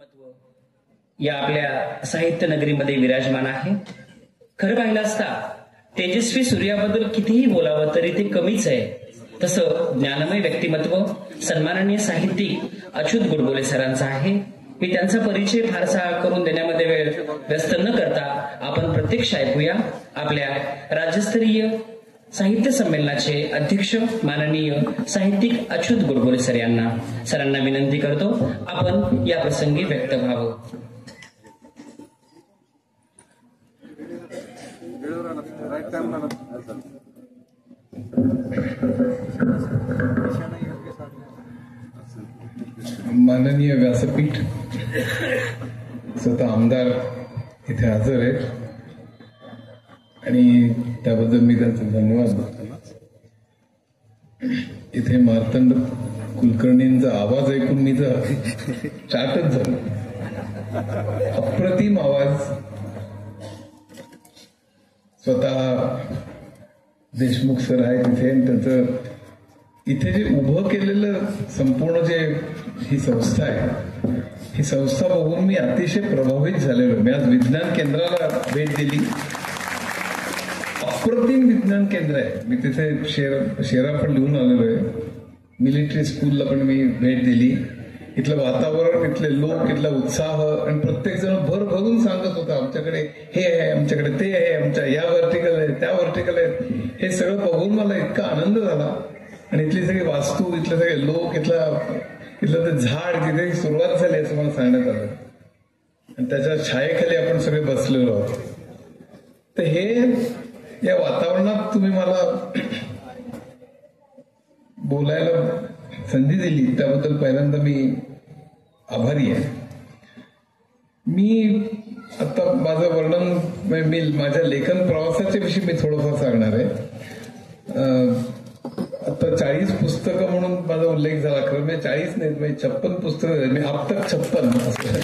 व्यक्तिमत्व या आपल्या साहित्य नगरीमध्ये विराजमान आहे. खरं पाहिलं असता तेजस्वी सूर्याबद्दल कितीही बोलावं तरी ते कमीच आहे. तसं ज्ञानमय व्यक्तिमत्व सन्माननीय साहित्यिक अच्युत गोडबोले सरांचं आहे. मी त्यांचा परिचय फारसा करून देण्यामध्ये वेळ व्यस्त न करता आपण प्रत्यक्ष ऐकूया आपल्या राज्यस्तरीय साहित्य संमेलनाचे अध्यक्ष माननीय साहित्यिक अच्युत गोडबोले सर यांना. सरांना विनंती करतो आपण या प्रसंगी व्यक्त व्हावं. माननीय व्यासपीठ, स्वतः आमदार इथे हजर आहेत आणि त्याबद्दल मी त्यांचा धन्यवाद देतो. इथे मार्तंड कुलकर्णींचा आवाज ऐकून मी तर चाटच झालो. अप्रतिम आवाज. स्वतः देशमुख सर आहेत इथे आणि त्यांचं इथे जे उभं केलेलं संपूर्ण जे ही संस्था आहे, ही संस्था बघून मी अतिशय प्रभावित झालेलो. मी आज विज्ञान केंद्राला भेट दिली. अप्रतिम विज्ञान केंद्र आहे. मी तिथे शेरा पण लिहून आलेलो आहे. मिलिटरी स्कूलला पण मी भेट दिली. इथलं वातावरण, इथले लोक, इथला उत्साह आणि प्रत्येक जण भर भरून सांगत होता आमच्याकडे हे आहे, आमच्याकडे ते आहे, आमच्या या व्हर्टिकल आहे, त्या व्हर्टिकल आहेत. हे सगळं बघून मला इतका आनंद झाला. आणि इथली सगळी वास्तू, इथले सगळे लोक, इथलं ते झाड जिथे सुरुवात झाली असं मला सांगण्यात आलं आणि त्याच्या छायेखाली आपण सगळे बसलेलो आहोत. तर हे या वातावरणात तुम्ही मला बोलायला संधी दिली त्याबद्दल पहिल्यांदा मी आभारी आहे. मी आता माझं वर्णन, मी माझ्या लेखन प्रवासाच्या विषयी मी थोडंफार सांगणार आहे. आता 40 पुस्तकं म्हणून माझा उल्लेख झाला. खरं मी 40 नाही, 56 पुस्तकं. मी अब तक 56 असं.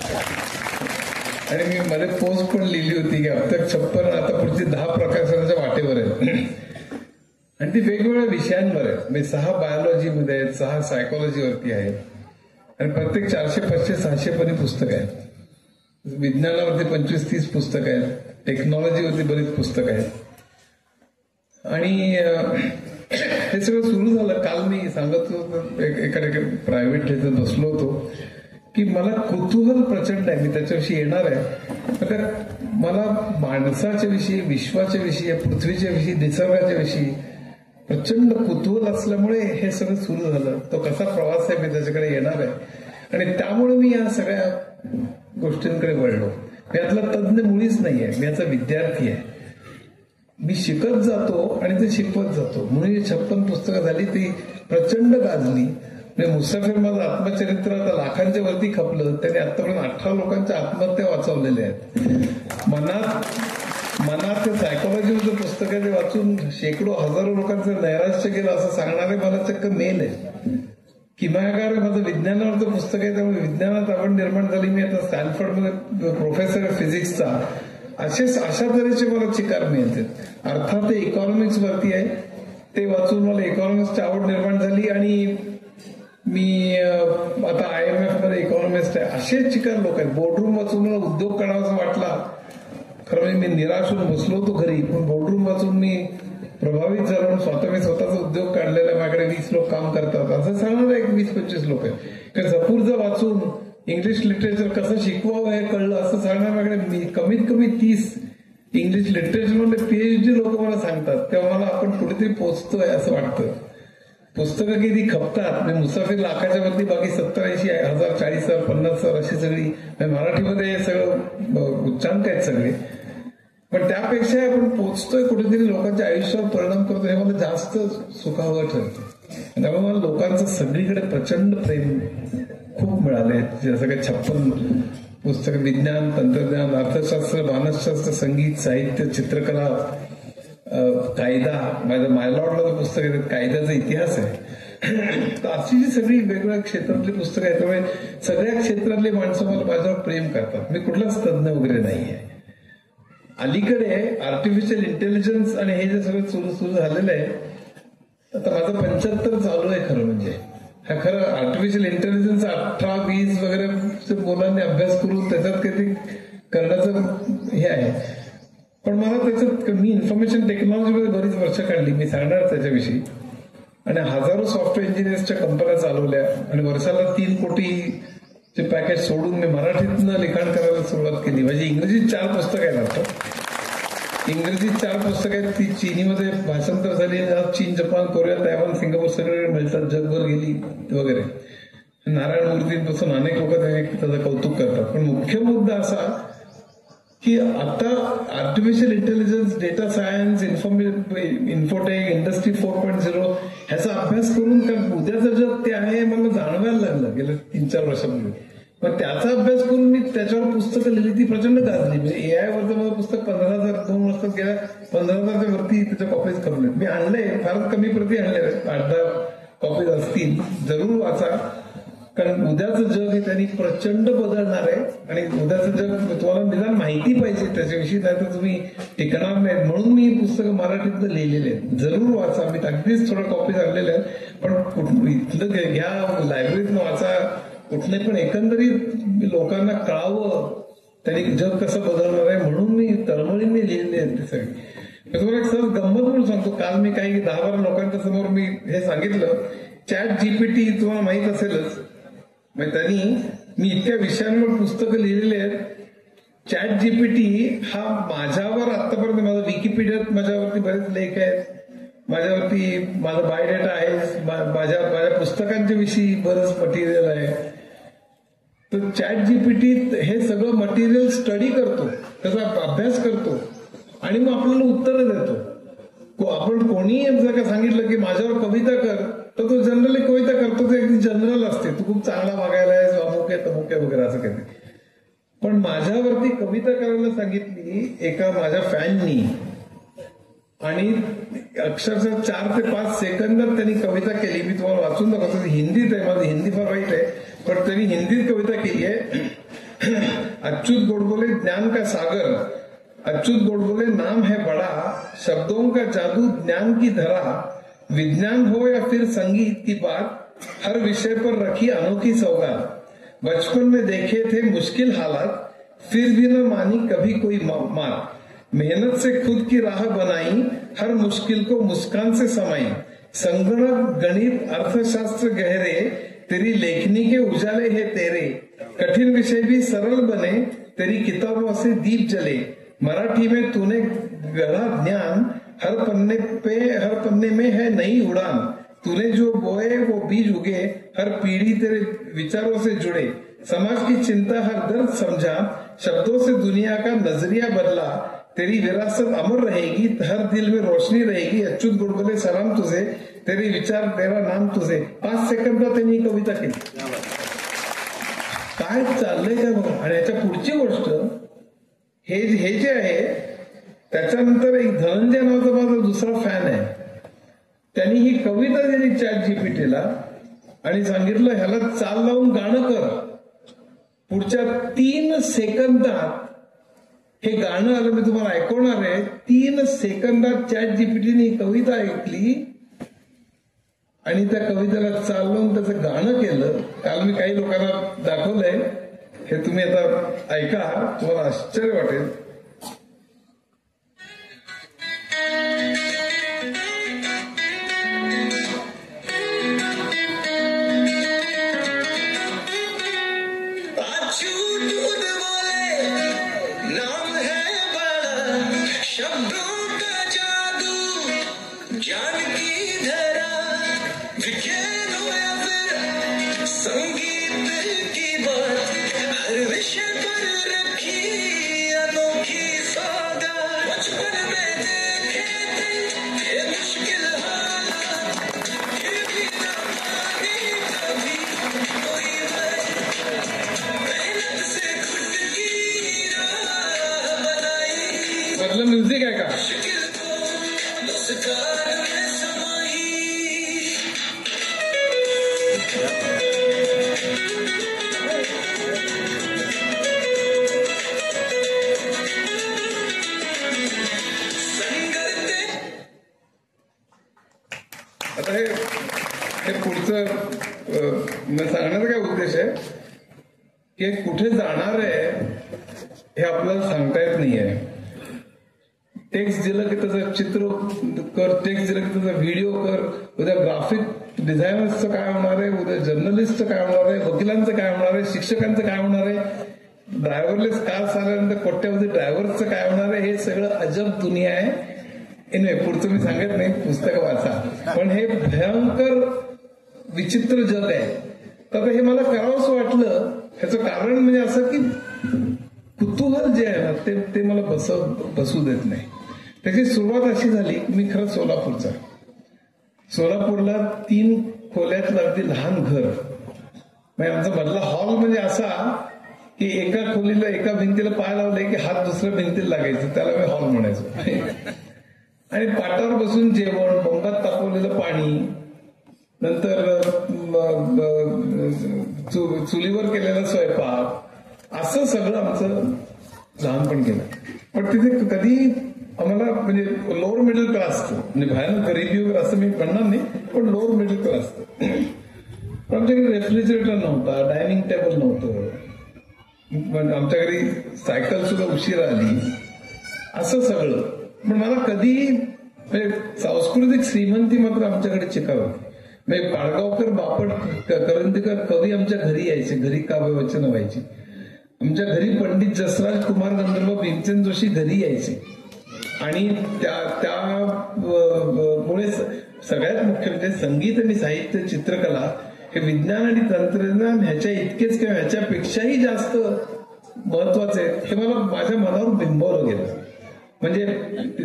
आणि मी मध्ये पोस्ट पण लिहिली होती की अब तक 56 आता पुढची 10 प्रकाशनाच्या वाटेवर आहेत आणि ती वेगवेगळ्या विषयांवर आहेत. म्हणजे 6 बायोलॉजीमध्ये आहेत, 6 सायकोलॉजीवरती आहेत आणि प्रत्येक 400, 500, 600 पर्यंत पुस्तकं आहेत. विज्ञानावरती 25-30 पुस्तकं आहेत. टेक्नॉलॉजीवरती बरीच पुस्तकं आहेत. आणि हे सगळं सुरू झालं. काल मी सांगत होतो एका प्रायव्हेट ह्याच्यात बसलो होतो की मला कुतूहल प्रचंड आहे. मी त्याच्याविषयी येणार आहे. तर मला माणसाच्या विषयी, विश्वाच्या विषयी, पृथ्वीच्या विषयी, निसर्गाच्या विषयी प्रचंड कुतूहल असल्यामुळे हे सगळं सुरू झालं. तो कसा प्रवास आहे मी त्याच्याकडे येणार आहे. आणि त्यामुळे मी या सगळ्या गोष्टींकडे वळलो. मी यातला तज्ज्ञ मुळीच नाहीये. मी याचा विद्यार्थी आहे. मी शिकत जातो आणि ते शिकवत जातो. म्हणून 56 पुस्तकं झाली. ती प्रचंड गाजली. मुसाफिर माझं आत्मचरित्र आता लाखांच्या वरती खपलं. त्याने आतापर्यंत 18 लोकांच्या आत्महत्या वाचवलेल्या आहेत. मनात ते सायकोलॉजीचं पुस्तक आहे ते वाचून शेकडो हजारो लोकांचं नैराश्य गेलं असं सांगणारे मला चक्क मेल आहे. किमयागार माझं विज्ञानावरचं पुस्तक आहे. त्यामुळे विज्ञानात आवड निर्माण झाली. मी आता स्टॅनफोर्डमध्ये प्रोफेसर आहे फिजिक्सचा. अशा तऱ्हेचे मला चिकार मिळते. अर्थात ते इकॉनॉमिक्स वरती आहे. ते वाचून मला इकॉनॉमिक्सची आवड निर्माण झाली आणि मी आता IMF मध्ये इकॉनॉमिस्ट आहे. असेच चिकार लोक आहेत. बोर्डरूम वाचून मला उद्योग करावासा वाटला. खरं म्हणजे मी निराश होऊन बसलो होतो घरी, पण बोर्डरूम वाचून मी प्रभावित झालो. मी स्वतःचा उद्योग काढलेला. माझ्याकडे 20 लोक काम करतात असं सांगणार एक 20-25 लोक आहेत. कारण झपूर्झा वाचून इंग्लिश लिटरेचर कसं शिकवावं हे कळलं असं सांगणार माझ्याकडे कमीत कमी 30 इंग्लिश लिटरेचरमध्ये PhD लोक मला सांगतात. तेव्हा मला आपण कुठेतरी पोहोचतोय असं वाटतं. पुस्तकं किती खपतात. मुसाफिर लाखाच्या वरती, बाकी 70-80 हजार, 40,000, 50,000 अशी सगळी मराठीमध्ये सगळं उच्चांक आहेत सगळे. पण त्यापेक्षा आपण पोचतोय कुठेतरी, लोकांच्या आयुष्यावर परिणाम करतो हे मला जास्त सुखावं ठरतं. त्यामुळे मला लोकांचं सगळीकडे प्रचंड प्रेम खूप मिळाले. जसं काही 56 पुस्तकं, विज्ञान, तंत्रज्ञान, अर्थशास्त्र, मानसशास्त्र, संगीत, साहित्य, चित्रकला, कायदा. माझं मायलॉर्डला पुस्तक आहे, कायद्याचा इतिहास आहे. तर अशी जी सगळी वेगवेगळ्या क्षेत्रातली पुस्तकं आहेत. त्यामुळे सगळ्या क्षेत्रातली माणसं मला माझ्यावर प्रेम करतात. मी कुठलाच तज्ज्ञ वगैरे नाहीये. अलीकडे आर्टिफिशियल इंटेलिजन्स आणि हे जे सगळं सुरू झालेलं आहे. आता माझं 75 चालू आहे खरं म्हणजे. हा खरं आर्टिफिशियल इंटेलिजन्स 18-20 वगैरे मुलांनी अभ्यास करून त्याच्यात काही करण्याचं हे आहे. पण मला त्याच्यात मी इन्फॉर्मेशन टेक्नॉलॉजीमध्ये बरीच वर्ष काढली, मी सांगणार त्याच्याविषयी. आणि हजारो सॉफ्टवेअर इंजिनियर्सच्या कंपन्या चालवल्या आणि वर्षाला 3 कोटीचे पॅकेज सोडून मी मराठीतनं लिखाण करायला सुरुवात केली. माझी इंग्रजीत 4 पुस्तकं आहेत आता. इंग्रजीत 4 पुस्तकं आहेत. ती चीनीमध्ये भाषांतर झाली. आज चीन, जपान, कोरिया, तैवान, सिंगापूर सगळीकडे मिळतात, जगभर गेली वगैरे. नारायण मूर्तींपासून अनेक लोक त्याचं कौतुक करतात. पण मुख्य मुद्दा असा की आता artificial intelligence, data science, infotech, industry 4.0 ह्याचा अभ्यास करून उद्याचं जग ते आहे मला जाणवायला लागलं गेल्या 3-4 वर्षापूर्वी. पण त्याचा अभ्यास करून मी त्याच्यावर पुस्तकं लिहिली, ती प्रचंड गाजली. म्हणजे एआय वरचं माझं पुस्तक 15,000 2 वर्षात गेल्या 15,000च्या वरती त्याच्या कॉपीज कमलेत. मी आणले, फारच कमी प्रती आणले, 8-10 कॉपीज असतील, जरूर वाचा. कारण उद्याचं जग हे त्यांनी प्रचंड बदलणार आहे आणि उद्याचं जग तुम्हाला निदान माहिती पाहिजे त्याच्याविषयी, नाही तर तुम्ही टिकणार नाहीत. म्हणून मी ही पुस्तकं मराठीतनं लिहिलेली आहेत, जरूर वाचा. मी अगदीच थोड्या कॉपीज आणलेल्या आहेत, पण इथलं घ्या, लायब्ररीतनं वाचा, कुठले पण एकंदरीत लोकांना कळावं त्यांनी जग कसं बदलणार आहे म्हणून मी तळमळीने लिहिलेले आहेत ते सगळे. तुम्हाला एक सहज गंमत म्हणून सांगतो. काल मी काही 10-12 लोकांच्या समोर मी हे सांगितलं, चॅट जीपीटी तुम्हाला माहित असेलच. म्हणजे त्यांनी मी इतक्या विषयांवर पुस्तकं लिहिलेली आहेत. चॅट जीपीटी हा माझ्यावर आतापर्यंत, माझं विकिपीडियात माझ्यावरती बरेच लेख आहेत, माझ्यावरती माझा बायोडेटा आहे, माझ्या पुस्तकांच्या विषयी बरंच मटेरियल आहे. तर चॅट जीपीटी हे सगळं मटेरियल स्टडी करतो, त्याचा अभ्यास करतो आणि मग आपल्याला उत्तरं देतो. आपण कोणी जर का सांगितलं की माझ्यावर कविता कर, तर तो जनरली कविता करतो, ते अगदी जनरल असते, तू खूप चांगला वागायला आहे, अमुक आहे तमुक आहे वगैरे असं काही. पण माझ्यावरती कविता करायला सांगितली एका माझ्या फॅननी आणि अक्षरशः 4 ते 5 सेकंदात त्यांनी कविता केली. मी तुम्हाला वाचून दाखवतो, हिंदीत आहे, माझी हिंदी फार वाईट आहे, पण त्यांनी हिंदीत कविता केली आहे. अच्युत गोडबोले ज्ञान का सागर, अच्युत गोडबोले नाम है बड़ा, शब्दों का जादू ज्ञान की धरा, विज्ञान हो या फिर संगीत की बात, हर विषय पर रखी अनोखी सौगात, बचपन में देखे थे मुश्किल हालात, फिर भी न मानी कभी कोई मात, मेहनत से खुद की राह बनाई, हर मुश्किल को मुस्कान से समाई, संगणक गणित अर्थशास्त्र गहरे, तेरी लेखनी के उजाले है तेरे, कठिन विषय भी सरल बने, तेरी किताबों से दीप जले, मराठी में तूने गढ़ा ज्ञान, हर पन्ने में है नई उड़ान, तूने जो बोए वो बीज उगे, हर पीढ़ी तेरे विचारों से जुड़े, समाज की चिंता हर दर्द समझा, शब्दों से दुनिया का नजरिया बदला, तेरी विरासत अमर रहेगी, हर दिल में रोशनी रहेगी, अच्युत गोडबोले सलाम तुझे, तेरे विचार तेरा नाम तुझे. 5 सेकंदात त्यांनी कविता केली. काय चाललंय का बघा. आणि याच्या पुढची गोष्ट हे जे आहे, त्याच्यानंतर एक धनंजय नावाचा माझा दुसरा फॅन आहे, त्यांनी ही कविता दिली चॅट जीपीटीला आणि सांगितलं ह्याला चाल लावून गाणं कर. पुढच्या 3 सेकंदात हे गाणं आलं, मी तुम्हाला ऐकवणार आहे. 3 सेकंदात चॅट जीपीटीने ही कविता ऐकली आणि त्या कवितेला चाल लावून त्याचं गाणं केलं. काल मी काही लोकांना दाखवलंय, हे तुम्ही आता ऐका, तुम्हाला आश्चर्य वाटेल. की कुठे जाणार आहे हे आपल्याला सांगता येत नाहीये. टेक्स्ट दिलं की त्याचं चित्र कर, टेक्स्ट दिलं की त्याचा व्हिडिओ कर. उद्या ग्राफिक डिझायनर्सचं काय होणार आहे, उद्या जर्नलिस्टचं काय होणार आहे, वकिलांचं काय होणार आहे, शिक्षकांचं काय होणार आहे, ड्रायव्हरलेस कार्स आल्यानंतर कोट्यावधी ड्रायव्हर्सचं काय होणार आहे. हे सगळं अजब दुनिया आहे. एनिवे पुढचं मी सांगत नाही, पुस्तकं वाचा. पण हे भयंकर विचित्र जग आहे. तर हे मला करावंसं वाटलं. ह्याचं कारण म्हणजे असं की कुतूहल जे आहे ना ते मला बसू देत नाही. त्याची सुरुवात अशी झाली की मी खरं सोलापूरला 3 खोल्यातलं अगदी लहान घर. म्हणजे आमचा मधला हॉल म्हणजे असा की एका खोलीला एका भिंतीला पाय लावले की हात दुसऱ्या भिंतीला लागायचं, त्याला मी हॉल म्हणायचो. आणि पाटावर बसून जेवण, पंखात तापवलेलं पाणी, नंतर चुलीवर केलेला स्वयंपाक, असं सगळं आमचं लहानपण केलं. पण तिथे कधी आम्हाला म्हणजे लोअर मिडल क्लास, म्हणजे भयानक गरिबी वगैरे असं मी म्हणणार नाही, पण लोअर मिडल क्लास. पण आमच्याकडे रेफ्रिजरेटर नव्हता, डायनिंग टेबल नव्हतं, आमच्या घरी सायकल सुद्धा उशिरा आली, असं सगळं. पण मला कधी म्हणजे सांस्कृतिक श्रीमंती मात्र आमच्याकडे चिकावी. म्हणजे पाडगावकर, बापट, करंदीकर कवी आमच्या घरी यायचे, घरी काव्य वाचन व्हायची. आमच्या घरी पंडित जसराज कुमार गंधर्व भीमसेन जोशी घरी यायचे. आणि त्यामुळे सगळ्यात मुख्य म्हणजे संगीत आणि साहित्य, चित्रकला हे विज्ञान आणि तंत्रज्ञान ह्याच्या इतकेच किंवा ह्याच्यापेक्षाही जास्त महत्वाचे आहेत हे मला माझ्या मनावर बिंबवलं गेलं. म्हणजे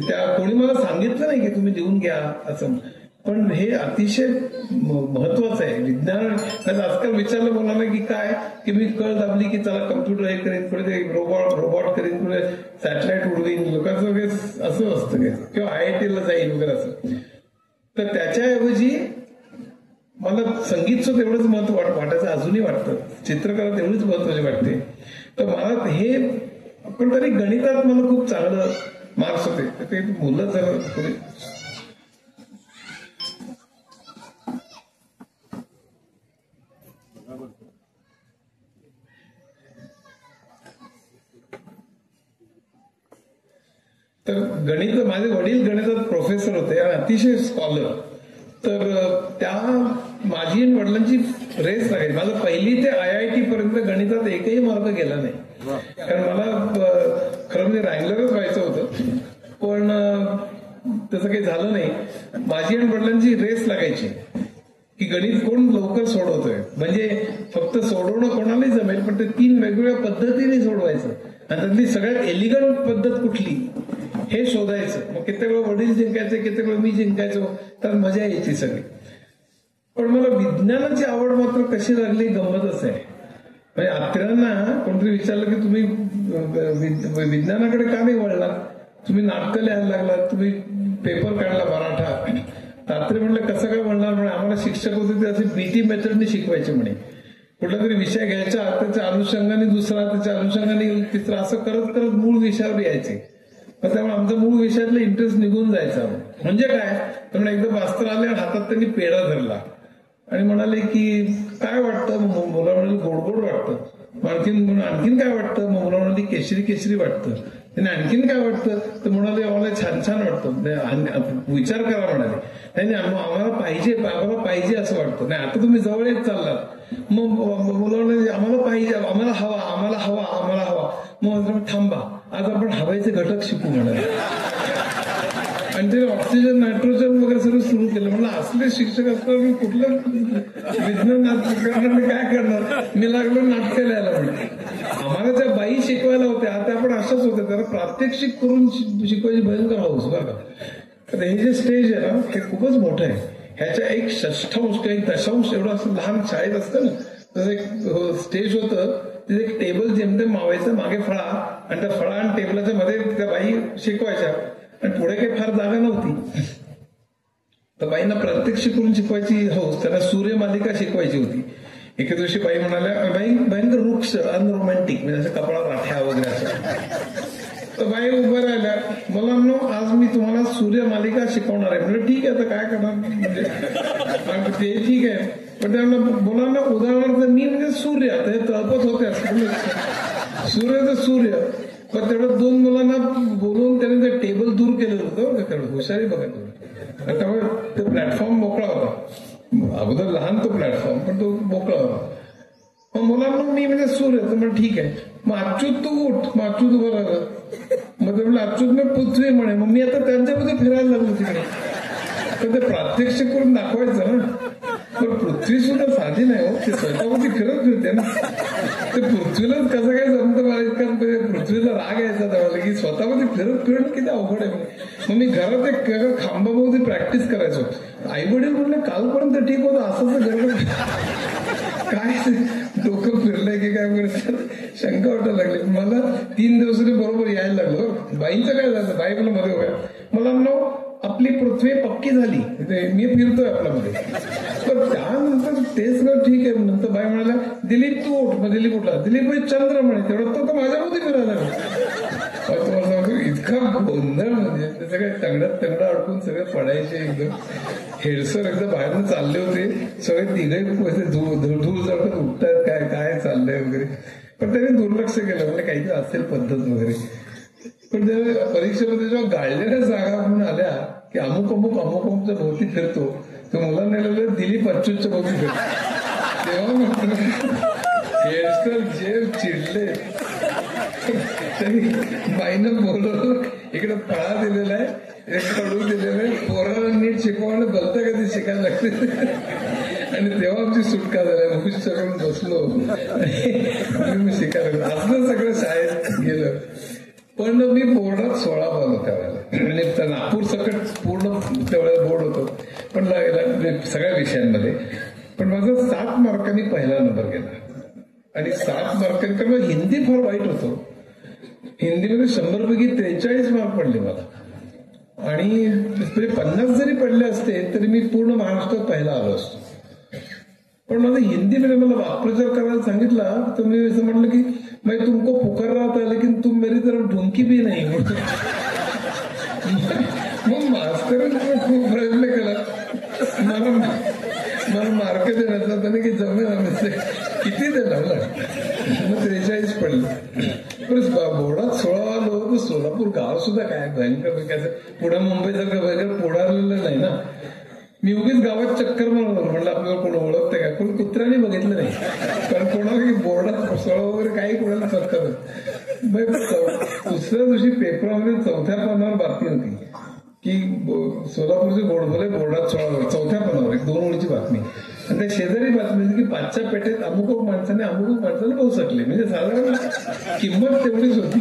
त्या कोणी मला सांगितलं नाही की तुम्ही लिहून घ्या असं, पण हे अतिशय महत्वाचं आहे. विज्ञान आजकाल विचारलं मुलांना की काय, की मी कळ दाबली की चला कम्प्युटर हे करेन, पुढे ते रोबॉट करेन, पुढे सॅटेलाइट उडवीन, लोकांचं वगैरे असं असतं काय, किंवा IIT ला जाईल वगैरे असं. तर त्याच्याऐवजी मला संगीतचं तेवढंच महत्व वाटायचं, अजूनही वाटतं. चित्रकला तेवढीच महत्वाची वाटते. तर मला हे पण तरी गणितात मला खूप चांगलं मार्क्स होते. ते मुलं जर थोडी तर गणित, माझे वडील गणितात प्रोफेसर होते आणि अतिशय स्कॉलर. तर त्या माझी आणि वडिलांची रेस लागायची. माझं 1ली ते IIT पर्यंत गणितात एकही मार्क गेला नाही, कारण मला खरं म्हणजे रँगलरच व्हायचं होतं, पण तसं काही झालं नाही. माझी आणि वडिलांची रेस लागायची की गणित कोण लवकर सोडवतोय. म्हणजे फक्त सोडवणं कोणालाही जमेल, पण ते 3 वेगवेगळ्या पद्धतीने सोडवायचं आणि त्यातली सगळ्यात एलिगंट पद्धत कुठली हे शोधायचं. मग कित्येक वेळा वडील जिंकायचे, कित्येक वेळा मी जिंकायचो, तर मजा यायची सगळी. पण मला विज्ञानाची आवड मात्र कशी लागली गंमतच आहे. म्हणजे आत्र्यांना कोणतरी विचारलं की तुम्ही विज्ञानाकडे का नाही वळला, तुम्ही नाटकं लिहायला लागला, तुम्ही पेपर काढला मराठा. रात्री म्हणलं कसं काय वळणार, म्हणे आम्हाला शिक्षक होते ते असे BT मेथडने शिकवायचे म्हणे. कुठला तरी विषय घ्यायचा, त्याच्या अनुषंगाने दुसरा, त्याच्या अनुषंगाने तिसरा, असं करत करत मूळ विषयावर यायचे. त्यामुळे आमचा मूळ विषयातला इंटरेस्ट निघून जायचा. म्हणजे काय, तर एकदा मास्तर आले आणि हातात त्यांनी पेढा धरला आणि म्हणाले की काय वाटतं, मुला म्हणाले गोड गोड वाटतं. आणखीन काय वाटतं, मग मुला म्हणाली केशरी केशरी वाटतं. त्याने आणखीन काय वाटतं, तर म्हणाले आम्हाला छान छान वाटतं. विचार करा म्हणाले. नाही आम्हाला पाहिजे असं वाटतं. नाही आता तुम्ही जवळ येत चाललात. मग मुलं म्हणाले आम्हाला पाहिजे, आम्हाला हवा. मग थांबा, आज आपण हवेचे घटक शिकू म्हणाले. आणि ते ऑक्सिजन, नायट्रोजन वगैरे सगळं सुरू केलं. म्हणलं असले शिक्षक असताना मी कुठलं विज्ञान करणार, काय करणार. मी लागलो नाटकं लिहायला. म्हणजे आम्हाला त्या बाई शिकवायला होत्या, त्या पण अशाच होत्या. त्याला प्रात्यक्षिक करून शिकवायची भयंकर हौस बरं का. तर हे जे स्टेज आहे ना हे खूपच मोठं आहे. ह्याच्या 1/6 किंवा 1 एवढं असं लहान शाळेत असतं ना, तसं एक स्टेज होतं. तिथे एक टेबल जेमतेम मावायचं, मागे फळा, आणि त्या फळा आणि टेबलाच्या मध्ये त्या बाई शिकवायच्या. आणि पुढे काही फार जागा नव्हती, तर बाईंना प्रात्यक्षिक करून शिकवायची हौस. त्यांना सूर्यमालिका शिकवायची होती. एके दिवशी बाई म्हणाल्या, बाई भयंकर वृक्ष, अनरोमॅन्टिक, म्हणजे असं कपाळात राठ्या वगैरे असं. तर बाई उभं राहिल्या, मुलांनो आज मी तुम्हाला सूर्य मालिका शिकवणार आहे. म्हणजे ठीक आहे, आता काय करणार, म्हणजे ते ठीक आहे. पण त्यांना मुलांना उदाहरणार्थ मी म्हणजे सूर्य, आता हे तळपत होते सूर्य तर सूर्य. पण तेवढं 2 मुलांना बोलून त्याने ते टेबल दूर केलेलं होतं. हुशारी बघा तुम्ही. त्यामुळे तो प्लॅटफॉर्म मोकळा होता. अगोदर लहान तो प्लॅटफॉर्म, पण तो मोकळा होता. मग मुलांना मी म्हणजे सूर्य, तर मग ठीक आहे, मग अच्युत तू उठ. मग अच्युत उभं राहिलं. मग ते म्हणलं अच्युत मी पृथ्वी म्हणे. मग मी आता त्यांच्यामध्ये फिरायला लागलो तिकडे. तर ते प्रात्यक्षिक करून दाखवायचं ना. पण पृथ्वी सुद्धा साधी नाही हो, ते स्वतःमध्ये फिरत फिरते ना. ते पृथ्वीलाच कसं काय जमतं मला इतकं, पृथ्वीला राग यायचा त्यावेळेला की स्वतःमध्ये फिरत फिरणं किती अवघड आहे. मग मी घरात एक खांबामध्ये प्रॅक्टिस करायचो. आई वडील म्हणले कालपर्यंत ठीक होतं, असं तर गरज काय डोकं फिरलंय की काय वगैरे शंका वाटायला लागली. मला 3 दिवसांनी बरोबर यायला लागलो. बाईंचं काय झालं, बाई मला मध्ये वगैरे मला आपली पृथ्वी पक्की झाली, मी फिरतोय आपल्यामध्ये. पण त्यानंतर ते सगळं ठीक आहे. नंतर बाई म्हणाल्या दिलीप तू उठ. मग दिलीप उठला. दिलीप चंद्र म्हणे. तेवढं तो माझ्यामध्ये फिरायला तुम्हाला सांगतो इतका गोंधळ, म्हणजे ते सगळे तंगडं अडकून सगळे पडायचे. एकदम हेडसर एकदा बाहेरनं चालले होते सगळे, तिघे धूळ जळत उठतात, काय काय चाललंय वगैरे. पण त्यांनी दुर्लक्ष केलं, म्हणजे काहीतरी असेल पद्धत वगैरे. पण जेव्हा परीक्षेमध्ये जेव्हा गाळलेल्या जागा म्हणून आल्या की अमुक अमुकच्या भोवती फिरतो, तो मुलांना नेलेलं दिलीप अच्युतच्या भोवती फिरतो. तेव्हा हेडसर जे चिडले, त्यांनी बाईनं बोलवलं, इकडे फळा दिलेला आहे, एक कडू दिलेलं आहे, पोराला नीट शिकवणं भलतं कधी शिकायला लागते. आणि तेव्हा आमची सुटका झाल्या. मुख करून बसलो मी शिकायला. असलं सगळं शाळेत गेलं. पण मी बोर्डात 16 पाहिलं त्यावेळेला. म्हणजे नागपूर सकट पूर्ण त्यावेळेला बोर्ड होतं, पण सगळ्या विषयांमध्ये. पण माझा 7 मार्कांनी पहिला नंबर गेला. आणि 7 मार्कांनी, कारण हिंदी फार वाईट होतं. हिंदीमध्ये 100 पैकी 43 मार्क पडले मला. आणि 50 जरी पडले असते तरी मी पूर्ण महाराष्ट्रात पहिला आलो असतो. पण माझं हिंदीमध्ये मला वाक्प्रचार करायला सांगितला, तर मी असं म्हटलं की मैं तुमको पुकार रहा था लेकिन तुम मेरी तरफ ढुंकी भी नाही. मग मास्तरांनी खूप प्रयत्न केला मला मार्क देण्याचा. त्याने की जमेल किती दिला मला. मग 43 पडले. बोर्डात 16 आलो तर सोलापूर गाव सुद्धा काय भयंकर विकास. पुढे मुंबईसारखं भयंकर पुढारलेलं नाही ना. मी उगीच गावात चक्कर मारलो. म्हणलं आपल्याला कोण ओळखतं काय, कोणी कुत्र्याने बघितलं नाही. कारण कोणाला बोर्डात 16 वगैरे काही कोणाला चक्कर. दुसऱ्या दिवशी पेपरामध्ये 4थ्या पानावर बातमी होती की सोलापूरचे गोडबोले बोर्डात 16, 4थ्या पानावर 2 ओळीची बातमी. आणि त्या शेजारी बातमी होती की 5च्या पेठेत अमुक माणसाने भाऊ सकले. म्हणजे साधारण किंमत तेवढीच होती.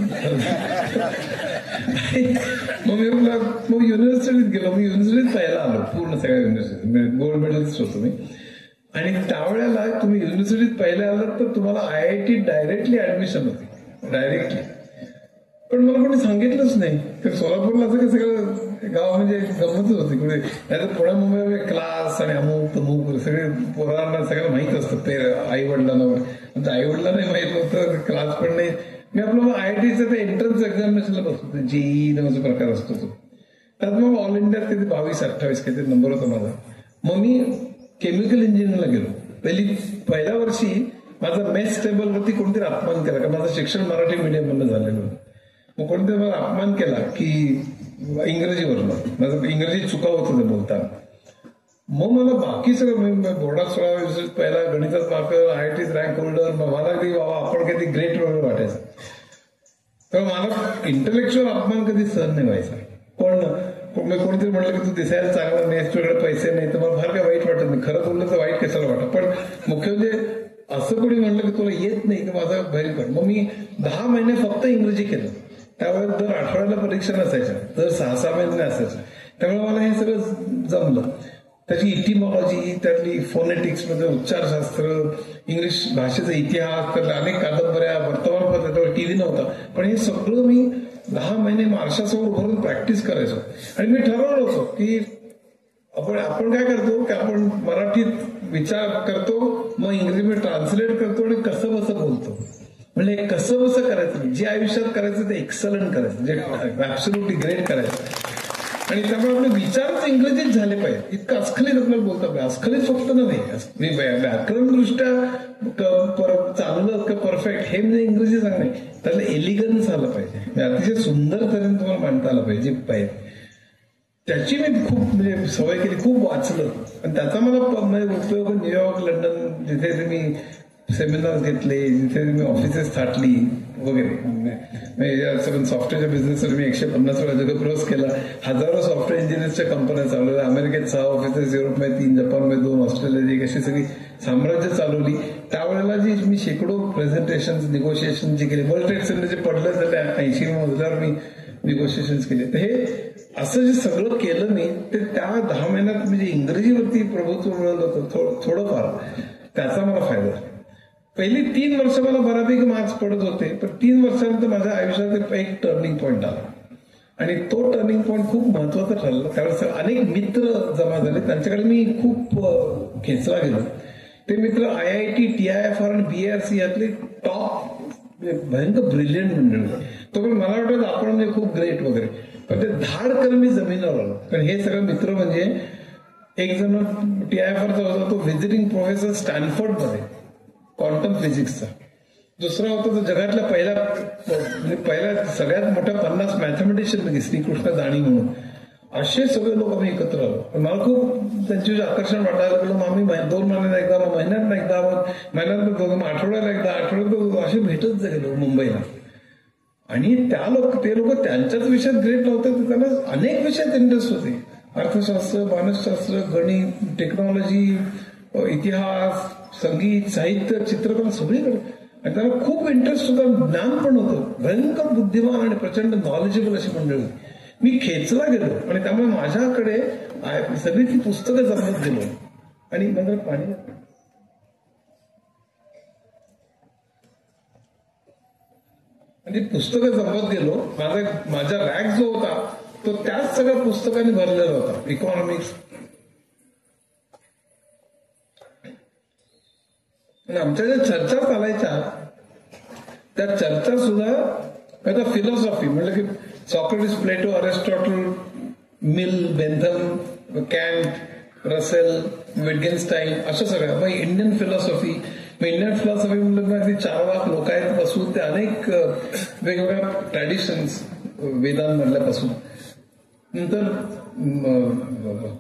मग युनिव्हर्सिटीत गेलो. मी युनिव्हर्सिटीत पहिला आलो पूर्ण सगळ्या युनिव्हर्सिटीत. गोल्ड मेडलिस्ट होतो मी. आणि त्यावेळेला तुम्ही युनिव्हर्सिटीत पहिल्या आलात तर तुम्हाला IIT डायरेक्टली ऍडमिशन होती, डायरेक्टली. पण मला कोणी सांगितलंच नाही. तर सोलापूरला असं सगळं गाव म्हणजे गमतच होती. कुठे नाहीतर पुण्या मुंबईमध्ये क्लास आणि अमुक तमुक सगळे पोरांना सगळं माहित असतं. ते आई वडिलांना, आमच्या आई वडिलांनाही माहित नव्हतं, क्लास पण नाही. मी आपलं IITचं ते एंट्रन्स एक्झामिनेशनला बसतो, JEE नावाचा प्रकार असतो तो. त्यात मग ऑल इंडियात किती 22-28 काहीतरी नंबर होता माझा. मग मी केमिकल इंजिनिअरिंगला गेलो. पहिल्या वर्षी माझा मेस टेबलवरती कोणतरी अपमान केला, कारण माझं शिक्षण मराठी मीडियम मधनं झालेलं होतं. मग कोणतरी मला अपमान केला की इंग्रजीवरनं, माझं इंग्रजी चुका होत होतं बोलताना. मग मला बाकी सगळं बोर्डात 16 पहिला गणितात मार्क, IIT रँक होल्डर, मला कधी बाबा आपण कधी ग्रेट वगैरे वाटायचं. तर मला इंटलेक्च्युअल अपमान कधी सहन नाही व्हायचा. पण कोणतरी म्हटलं की तू दिसायला चांगला नाही, तुझ्याकडे पैसे नाही, तर मला फार काही वाईट वाटत नाही. खरं बोललं तर वाईट कशाला वाटत. पण मुख्य म्हणजे असं कोणी म्हणलं की तुला येत नाही तर माझा भयंकर. मग मी 10 महिने फक्त इंग्रजी केलं. त्यावेळेस दर आठवड्याला परीक्षा नसायच्या, दर 6-6 महिने असायच्या. त्यामुळे मला हे सगळं जमलं. त्याची इटिमॉलॉजी, त्यातली फोनेटिक्स मध्ये उच्चारशास्त्र, इंग्लिश भाषेचा इतिहास, त्यातल्या अनेक कादंबऱ्या, वर्तमानपत्र, त्यावर TV नव्हता. पण हे सगळं मी 10 महिने मार्शासमोर भरून प्रॅक्टिस करायचो. आणि मी ठरवलं होतो की आपण काय करतो की आपण मराठीत विचार करतो, मग इंग्रजीमध्ये ट्रान्सलेट करतो आणि कसं बसं बोलतो. म्हणजे कसं बसं करायचं, जे आयुष्यात करायचं ते एक्सलंट करायचं, जे ऍब्सोल्युटली ग्रेट करायचं. आणि त्यामुळे आपले विचारच इंग्रजीत झाले पाहिजे. इतकं अस्खलित आपल्याला बोलता पाहिजे. अस्खलित फक्त नव्हे, व्याकरणदृष्ट्या चांगलं का परफेक्ट हे म्हणजे इंग्रजी सांगणे, त्याला एलिगन्स आलं पाहिजे, अतिशय सुंदर तऱ्हेने तुम्हाला मांडता आलं पाहिजे पाहिजे. त्याची मी खूप म्हणजे सवय केली, खूप वाचलं आणि त्याचा मला उपयोग न्यूयॉर्क, लंडन जिथे मी सेमिनार घेतले, जिथे मी ऑफिसेस थाटली वगैरे. सॉफ्टवेअरच्या बिझनेससाठी मी 150 वेळा जगप्रवास केला. हजारो सॉफ्टवेअर इंजिनियर्सच्या कंपन्या चालवल्या. अमेरिकेत 6 ऑफिसेस, युरोपमध्ये 3, जपानमध्ये 2, ऑस्ट्रेलियात 1, अशी सगळी साम्राज्य चालवली. त्यावेळेला जी मी शेकडो प्रेझेंटेशन, निगोशिएशन जे केले, वर्ल्ड ट्रेड सेंटर जे पडलं तर 80 मजल्यावर मी निगोशिएशन केले. तर हे असं जे सगळं केलं मी, ते त्या 10 महिन्यात म्हणजे इंग्रजीवरती प्रभुत्व मिळवलं होतं थोडंफार. त्याचा मला फायदा झाला. पहिली 3 वर्ष मला बऱ्यापैकी मार्क्स पडत होते, पण 3 वर्षानंतर माझ्या आयुष्यात एक टर्निंग पॉईंट आला आणि तो टर्निंग पॉईंट खूप महत्वाचा ठरला. त्यावेळेस अनेक मित्र जमा झाले, त्यांच्याकडे मी खूप खेचला गेलो. ते मित्र IIT, TIFR आणि BIRC यातले टॉप भयंकर ब्रिलियंट मंडळी. तो पण मला वाटतं आपण म्हणजे खूप ग्रेट वगैरे, पण ते धाडकर मी जमिनीवर आलो. कारण हे सगळे मित्र म्हणजे एक जण TIFRचा होता, तो व्हिजिटिंग प्रोफेसर स्टॅनफोर्डमध्ये क्वांटम फिजिक्सचा. दुसरा होता तो जगातल्या पहिल्या सगळ्यात मोठ्या 50 मॅथमॅटिशियन पैकी श्रीकृष्ण दाणी म्हणून. असे सगळे लोक आम्ही एकत्र आलो. मला खूप त्यांचे आकर्षण वाटायला लागलं. मग आम्ही 2 महिन्यात एकदा, मग महिन्यात एकदा, महिन्यात 2, आठवड्याला एकदा, आठवड्यात असे भेटत गेलो मुंबईला. आणि ते लोक त्यांच्याच विषयात ग्रेट नव्हते, तर त्यांना अनेक विषयात इंटरेस्ट होते. अर्थशास्त्र, मानसशास्त्र, गणित, टेक्नॉलॉजी, इतिहास, संगीत, साहित्य, चित्रकला सगळीकडे. आणि त्यांना खूप इंटरेस्ट होता, ज्ञान पण होतं. भयंकर बुद्धिमान आणि प्रचंड नॉलेजेबल अशी मंडळी होती. मी खेचला गेलो आणि त्यामुळे माझ्याकडे सगळी ती पुस्तकं जमत गेलो. आणि नंतर पाणी आणि पुस्तकं जमत गेलो. माझा रॅक जो होता तो त्याच सगळ्या पुस्तकांनी भरलेला होता. इकॉनॉमिक्स. आणि आमच्या ज्या चर्चा चालायच्या त्या चर्चा सुद्धा आता फिलॉसॉफी म्हटलं की Socrates, Plato, Aristotle, Mill, Bentham, Kant, Russell, Wittgenstein, अशा सगळ्या. मग इंडियन फिलॉसॉफी म्हणलं की 4 लाख लोक आहेत पासून ते अनेक वेगवेगळ्या ट्रॅडिशन्स वेदांमधल्यापासून. नंतर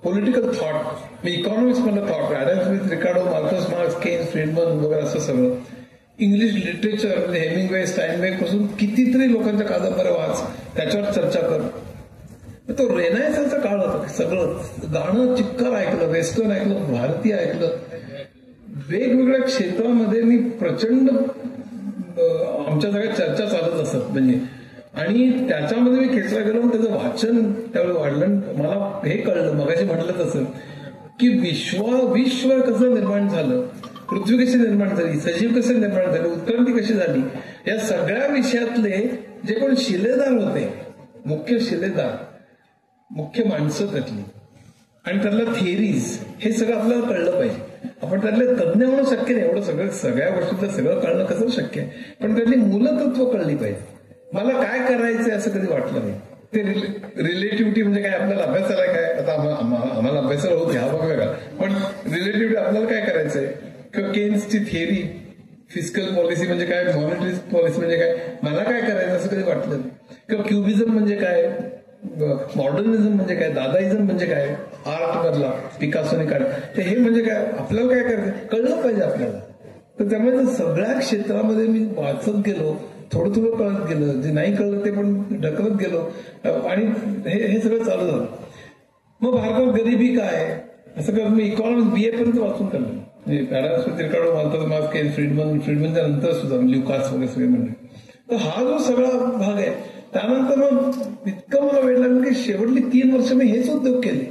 पॉलिटिकल थॉट, इकॉनॉमिक्स मधलं थॉट, ॲडम स्मिथ, रिकार्डो, मार्कस मार्क्स, केन्स, फ्रीडमन वगैरे असं सगळं. इंग्लिश लिटरेचर म्हणजे हेमिंग्वे, स्टाइनबेक पासून कितीतरी लोकांच्या कादंबऱ्या वाच, त्याच्यावर चर्चा कर. तो रेनायन्सचा काळ होता. सगळं गाणं चिक्कार ऐकलं, वेस्टर्न ऐकलं, भारतीय ऐकलं. वेगवेगळ्या क्षेत्रामध्ये मी प्रचंड आमच्या सगळ्या चर्चा चालत असत म्हणजे. आणि त्याच्यामध्ये मी खेचला गेलो. त्याचं वाचन त्यावेळी वाढलं. मला हे कळलं, मगाशी म्हटलं तसं, की विश्व कसं निर्माण झालं, पृथ्वी कशी निर्माण झाली, सजीव कसे निर्माण झाले, उत्क्रांती कशी झाली, या सगळ्या विषयातले जे कोण शिलेदार होते, मुख्य माणसं त्यातली, आणि त्यातल्या थिअरीज, हे सगळं आपल्याला कळलं पाहिजे. आपण त्यातले तज्ज्ञ होणं शक्य नाही, एवढं सगळ्या गोष्टीतलं सगळं कळणं कसं शक्य आहे, पण त्यातली मूलतत्व कळली पाहिजे. मला काय करायचंय असं कधी वाटलं नाही. ते रिलेटिव्हिटी म्हणजे काय, आपल्याला अभ्यासाला काय, आता आम्हाला अभ्यासाला होत ह्या बघा, पण रिलेटिव्हिटी आपल्याला काय करायचंय, किंवा केन्सची थिअरी, फिस्कल पॉलिसी म्हणजे काय, मॉनिटरी पॉलिसी म्हणजे काय, मला काय करायचं असं कधी वाटलं नाही. किंवा क्युबिझम म्हणजे काय, मॉडर्निझम म्हणजे काय, दादाइझम म्हणजे काय, आर्ट मधला पिकासोने काढ, तर हे म्हणजे काय, आपल्याला काय करायचं कळलं पाहिजे आपल्याला. तर त्यामुळे सगळ्या क्षेत्रामध्ये मी वाचत गेलो, थोडं थोडं कळत गेलं, जे नाही कळलं ते पण ढकलत गेलो, आणि हे सगळं चालू झालं. मग भारतात गरिबी काय असं करत मी इकॉनॉमिक्स BA पर्यंत वाचून काढलं. रिकार्डो, मार्कस, केन्स, फ्रीडमनच्या नंतर सुद्धा ल्युकास वगैरे सगळे म्हणजे. तर हा जो सगळा भाग आहे, त्यानंतर मग इतकं मला वेळ लागलं की शेवटली 3 वर्ष मी हेच उद्योग केले.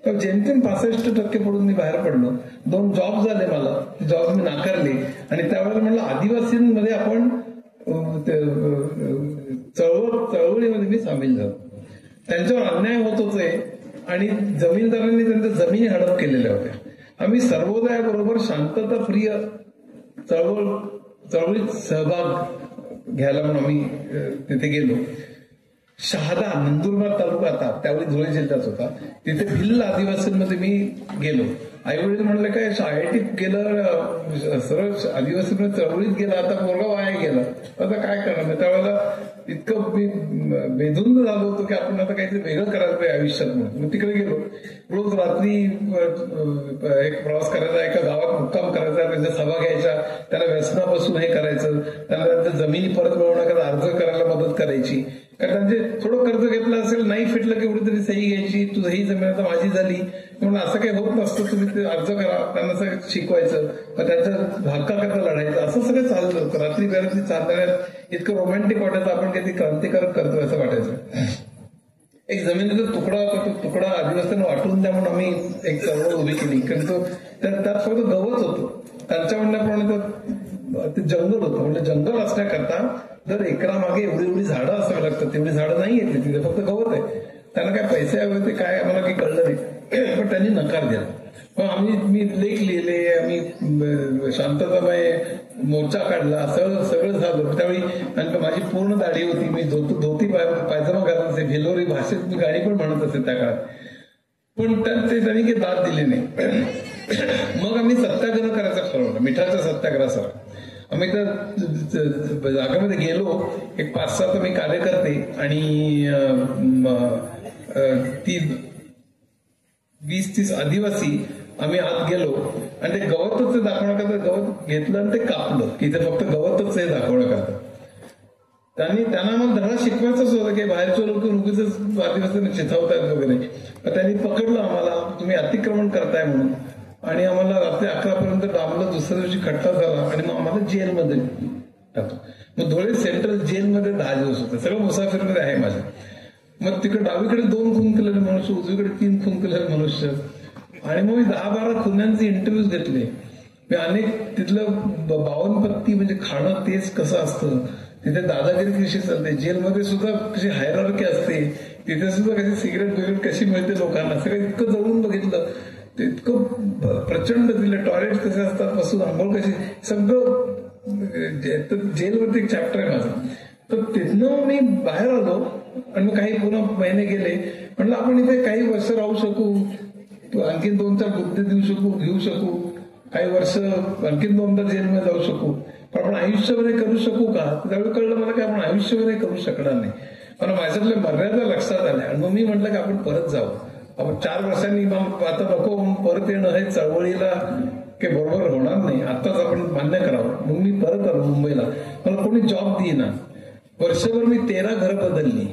तर जेमतेम 65% पडून मी बाहेर पडलो. 2 जॉब झाले मला, जॉब मी नाकारले. आणि त्यावेळेला म्हणलं आदिवासींमध्ये आपण चळवळीमध्ये मी सामील झालो. त्यांच्यावर अन्याय होत होते आणि जमीनदारांनी त्यांच्या जमिनी हडप केलेल्या होत्या. आम्ही सर्वोदयाबरोबर शांतताप्रिय चळवळीत सहभाग घ्यायला म्हणून आम्ही तिथे गेलो. शहादा नंदुरबार तालुका आता त्यावेळी धुळे जिल्ह्यात होता. तिथे भिल्ल आदिवासींमध्ये मी गेलो. आई वडील म्हणले काय IITत गेलं, सरळ आदिवासीमध्ये चळवळीत गेला, आता पोरगा वाया गेला, आता काय करणार. त्यावेळेला इतकं मी बेधुंद झालो होतो की आपण आता काहीतरी वेगळं करायला पाहिजे आयुष्यात म्हणून. मी तिकडे गेलो. रोज रात्री एक प्रवास करायचा, एका गावात मुक्काम करायचा, त्यांच्या सभा घ्यायच्या, त्याला व्यसनापासून हे करायचं, त्याला त्यांच्या जमिनी परत मिळवण्याकरता अर्ज करायला मदत करायची. कारण त्यांचे थोडं कर्ज घेतलं असेल, नाही फिटलं की एवढी तरी सही घ्यायची, तुझं ही जमीन आता माझी झाली म्हणून असं काही होत नसतं, तुम्ही ते अर्ज करा, त्यांना सगळं शिकवायचं, त्यांच्या हक्काकरता लढायचं, असं सगळं चाललं होतं. रात्री बेरात्री चालण्यात इतकं रोमॅन्टिक वाटायचं, आपण काही क्रांतिकारक करतो असं वाटायचं. एक जमिनीचा तुकडा होता, तो तुकडा आदिवासींना वाटून द्या म्हणून आम्ही एक चळवळ उभी केली. कारण तो त्यात फक्त गवत होतं. त्यांच्या म्हणण्याप्रमाणे ते जंगल होतं. म्हणजे जंगल असण्याकरता दर एकरामागे एवढी झाडं असावी लागतात. तेवढी झाडं नाही येते तिथे, फक्त गवत आहे. त्यांना काय पैसे हवे ते काय आम्हाला काही कळलं नाही, पण त्यांनी नकार दिला. मग मी लेख लिहिले, आम्ही शांततामय मोर्चा काढला, सगळं झालं. त्यावेळी माझी पूर्ण दाढी होती, मी धोती पायजमा घालत असे, भिलोरी भाषेत मी गाणी पण म्हणत असे त्या काळात. पण त्यांनी काही दाद दिली नाही. मग आम्ही सत्याग्रह करायचं ठरवलं, मिठाच्या सत्याग्रहासह. आम्ही तर जागेमध्ये गेलो, एक 5-6 मी कार्यकर्ते आणि ती 20-30 आदिवासी आम्ही आत गेलो आणि ते गवतच ते दाखवण्याकरता गवत घेतलं आणि ते कापलं की ते फक्त गवतच हे दाखवण्याकरता. त्यांना आम्हाला धडा शिकवायचाच होता की बाहेरचे लोक उगीच आदिवासींना चिथावतायत वगैरे. त्यांनी पकडलं आम्हाला, तुम्ही अतिक्रमण करताय म्हणून, आणि आम्हाला रात्री 11पर्यंत डांबलं. दुसऱ्या दिवशी खट्टा झाला आणि मग आम्हाला जेलमध्ये टाकतो. मग धुळे सेंट्रल जेलमध्ये 10 दिवस होते. सगळं मुसाफिरमध्ये आहे माझ्या. मग तिकडे डावीकडे 2 खून केलेले मनुष्य, उजवीकडे 3 खून केलेले मनुष्य, आणि मग मी 10-12 खुन्यांचे इंटरव्ह्यूज घेतले. मी अनेक तिथलं 52 पत्ती म्हणजे खाणं तेच कसं असतं, तिथे दादागिरी कशी चालते, जेलमध्ये सुद्धा कशी हायरार्की असते, तिथे सुद्धा कशी सिगरेट कशी मिळते लोकांना, सगळं इतकं जवळून बघितलं. ते इतकं प्रचंड दिलं. टॉयलेट कसे असतात, बसून आंघोळ कशी, सगळं. जेलवरती एक चॅप्टर आहे माझं. तर तिथनं मी बाहेर आलो आणि मग काही पुन्हा महिने गेले. म्हणलं आपण इथे काही वर्ष राहू शकू, आणखीन 2-4 बुद्धी घेऊ शकू, काही वर्ष आणखीन 2दा जेलमध्ये जाऊ शकू, पण आपण आयुष्यभर करू शकू का. त्यावेळी कळलं मला की आपण आयुष्यभर करू शकणार नाही. पण माझ्यातल्या मर्यादा लक्षात आल्या आणि मग मी म्हटलं की आपण परत जाऊ. आपण 4 वर्षांनी आता नको परत येणं हे चळवळीला काही बरोबर होणार नाही, आताच आपण मान्य करावं. मग मी परत आलो मुंबईला. मला कोणी जॉब देईना. वर्षभर मी 13 घरं बदलली.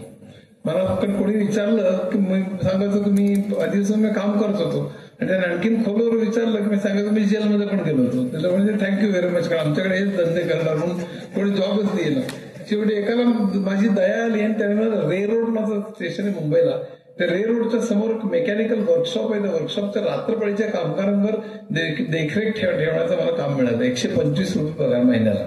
मला पण कोणी विचारलं की मी सांगायचं की मी आदिवासी काम करत होतो, आणि त्याने आणखीन खोलवर विचारलं की मी सांगायचं मी जेलमध्ये पण गेलो होतो. त्याला म्हणजे थँक्यू व्हेरी मच, कारण आमच्याकडे हेच धंदे करणार म्हणून कोणी जॉबच देईना. शेवटी एकाला माझी दया आली आणि त्याने मला रेरोड माझं स्टेशन आहे मुंबईला, त्या रेरोडच्या समोर मेकॅनिकल वर्कशॉप आहे. त्या वर्कशॉपच्या रात्रपाळीच्या कामगारांवर देखरेख ठेवण्याचं मला काम मिळालं. 125 रुपये पगार महिन्याला.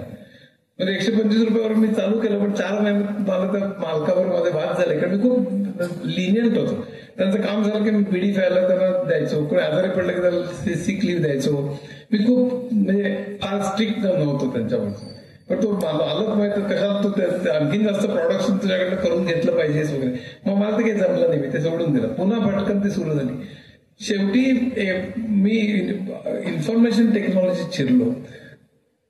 म्हणजे 125 रुपयावर मी चालू केलं, पण 4 महिन्यात मला त्या मालकावर माझे वाद झाले, कारण मी खूप लिनियंट होतो. त्यांचं काम झालं की मी बीडी प्यायला त्यांना द्यायचो, कोणी आजारी पडलं की त्याला सिक लिव्ह द्यायचो. मी खूप म्हणजे फार स्ट्रिक्ट नव्हतो त्यांच्यावर. पण तो मालक माहिती कशाला तू आणखीन जास्त प्रोडक्शन तुझ्याकडे करून घेतलं पाहिजेस वगैरे. मग मला ते काही जमलं नाही, मी ते सोडून दिलं. पुन्हा भटकन ती सुरू झाली. शेवटी मी इन्फॉर्मेशन टेक्नॉलॉजी शिरलो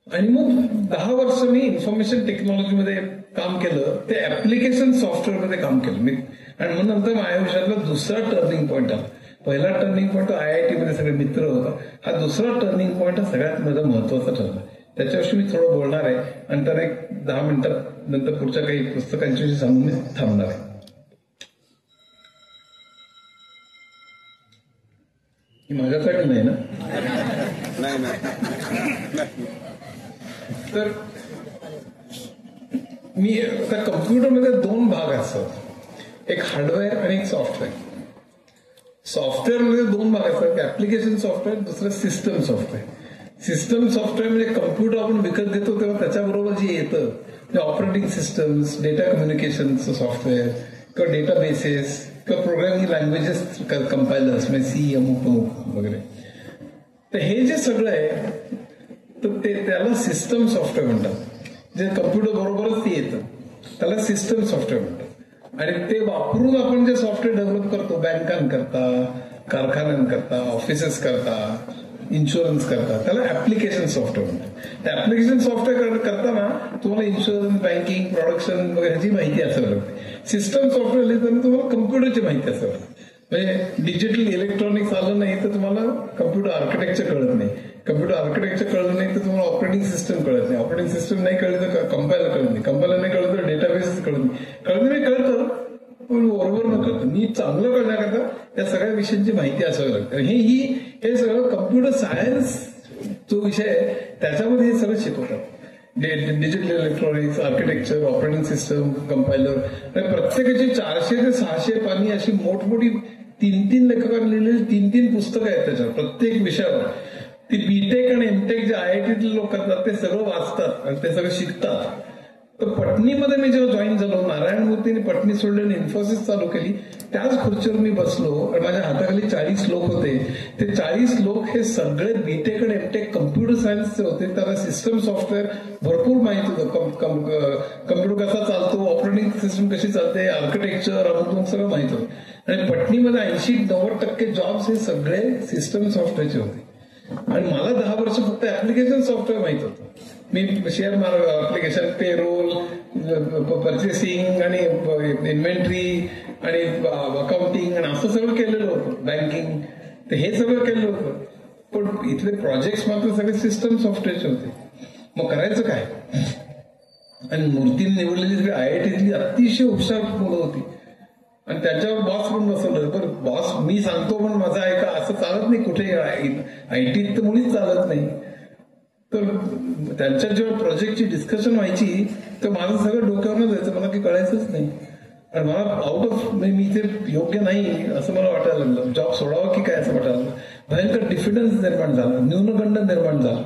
आणि मग 10 वर्ष मी इन्फॉर्मेशन टेक्नॉलॉजीमध्ये काम केलं. ते ऍप्लिकेशन सॉफ्टवेअरमध्ये काम केलं मी. आणि मग नंतर माझ्या आयुष्यातला दुसरा टर्निंग पॉईंट आला. पहिला टर्निंग पॉईंट IIT मध्ये सगळे मित्र होता. हा दुसरा टर्निंग पॉईंट हा सगळ्यात माझा महत्वाचा ठरला. त्याच्याविषयी मी थोडं बोलणार आहे आणि तर एक 10 मिनिटात नंतर पुढच्या काही पुस्तकांची सांगून मी थांबणार आहे. माझ्यासाठी नाही ना. तर मी आता कम्प्युटरमध्ये 2 भाग असतात, एक हार्डवेअर आणि एक सॉफ्टवेअर. सॉफ्टवेअरमध्ये 2 भाग असतात, ऍप्लिकेशन सॉफ्टवेअर, दुसरं सिस्टम सॉफ्टवेअर. सिस्टम सॉफ्टवेअर म्हणजे कम्प्युटर आपण विकत घेतो तेव्हा त्याच्याबरोबर जे येतं ते ऑपरेटिंग सिस्टम्स, डेटा कम्युनिकेशनचं सॉफ्टवेअर किंवा डेटा बेसेस किंवा प्रोग्रामिंग लँग्वेजेस कंपायलर्स म्हणजे C, अमुक वगैरे. तर हे जे सगळं आहे तर त्याला सिस्टम सॉफ्टवेअर म्हणतात. जे कम्प्युटर बरोबरच ते येतं त्याला सिस्टम सॉफ्टवेअर म्हणतात. आणि ते वापरून आपण जे सॉफ्टवेअर डेव्हलप करतो बँकांकरता, कारखान्यांकरता, ऑफिसेस करता, इन्शुरन्स करता, त्याला ऍप्लिकेशन सॉफ्टवेअर म्हणतात. त्या ऍप्लिकेशन सॉफ्टवेअर करताना तुम्हाला इन्शुरन्स, बँकिंग, प्रोडक्शन वगैरेची माहिती असावी लागते. सिस्टम सॉफ्टवेअर लिहिताना तुम्हाला कम्प्युटरची माहिती असावी लागते. म्हणजे डिजिटल इलेक्ट्रॉनिक्स आलं नाही तर तुम्हाला कम्प्युटर आर्किटेक्चर कळत नाही. कम्प्युटर आर्किटेक्चर कळलं नाही तर तुम्हाला ऑपरेटिंग सिस्टम कळत नाही. ऑपरेटिंग सिस्टम नाही कळली तर कंपायलर कळत नाही. कंपायलर नाही कळलं तर डेटाबेस कळत नाही. कळतं पण बरोबर न कळतं. नीट चांगलं कळण्याकरता त्या सगळ्या विषयांची माहिती असावी लागते. हे सगळं कम्प्युटर सायन्स जो विषय आहे त्याच्यामध्ये हे सगळं शिकवतात. Digital electronics, architecture, operating system, compiler. प्रत्येकाची 400 ते 600 पानी अशी मोठमोठी 3-3 लेखकांनी लिहिलेली 3-3 पुस्तकं आहेत त्याच्यावर प्रत्येक विषयावर. ती बीटेक आणि एमटेक जे IITतले लोक करतात ते सगळं वाचतात आणि ते सगळं शिकतात. तर पटणीमध्ये मी जेव्हा जॉईन झालो, नारायण मूर्तीने पटणी सोडली आणि इन्फोसिस चालू केली, त्याच खुर्चीवर मी बसलो आणि माझ्या हाताखाली 40 लोक होते. ते 40 लोक हे सगळे बीटेक आणि एमटेक कम्प्युटर सायन्सचे होते. त्यांना सिस्टम सॉफ्टवेअर भरपूर माहिती होतं. कम्प्युटर कसा चालतो, ऑपरेटिंग सिस्टम कशी चालते, आर्किटेक्चर, अमुक सगळं माहिती होतं. आणि पटणीमध्ये 80-90% जॉब्स हे सगळे सिस्टम सॉफ्टवेअरचे होते. आणि मला 10 वर्ष फक्त ऍप्लिकेशन सॉफ्टवेअर माहित होतं. मी शेअर ऍप्लिकेशन, पेरोल, परचेसिंग आणि इन्व्हेंटरी आणि अकाउंटिंग आणि असं सगळं केलेलं होतं. बँकिंग, तर हे सगळं केलेलं होतं. पण इथले प्रोजेक्ट मात्र सगळे सिस्टम सॉफ्टवेअरचे होते. मग करायचं काय? आणि मूर्तीने निवडलेली सगळी IITतली अतिशय हुशार मुलं होती आणि त्यांच्यावर बॉस पण बसवलं. बरं, बॉस मी सांगतो पण माझं ऐका असं चालत नाही कुठे. IITत तर मुळीच चालत नाही. तर त्यांच्या जेव्हा प्रोजेक्टची डिस्कशन व्हायची तर माझं सगळं डोक्यावरनं जायचं, मला काही कळायचंच नाही. आणि मला आउट ऑफ मी इथे योग्य नाही असं मला वाटायला लागलं. जॉब सोडावं की काय असं वाटायला लागलं. भयंकर डिफिडन्स निर्माण झाला, न्यूनगंड निर्माण झाला.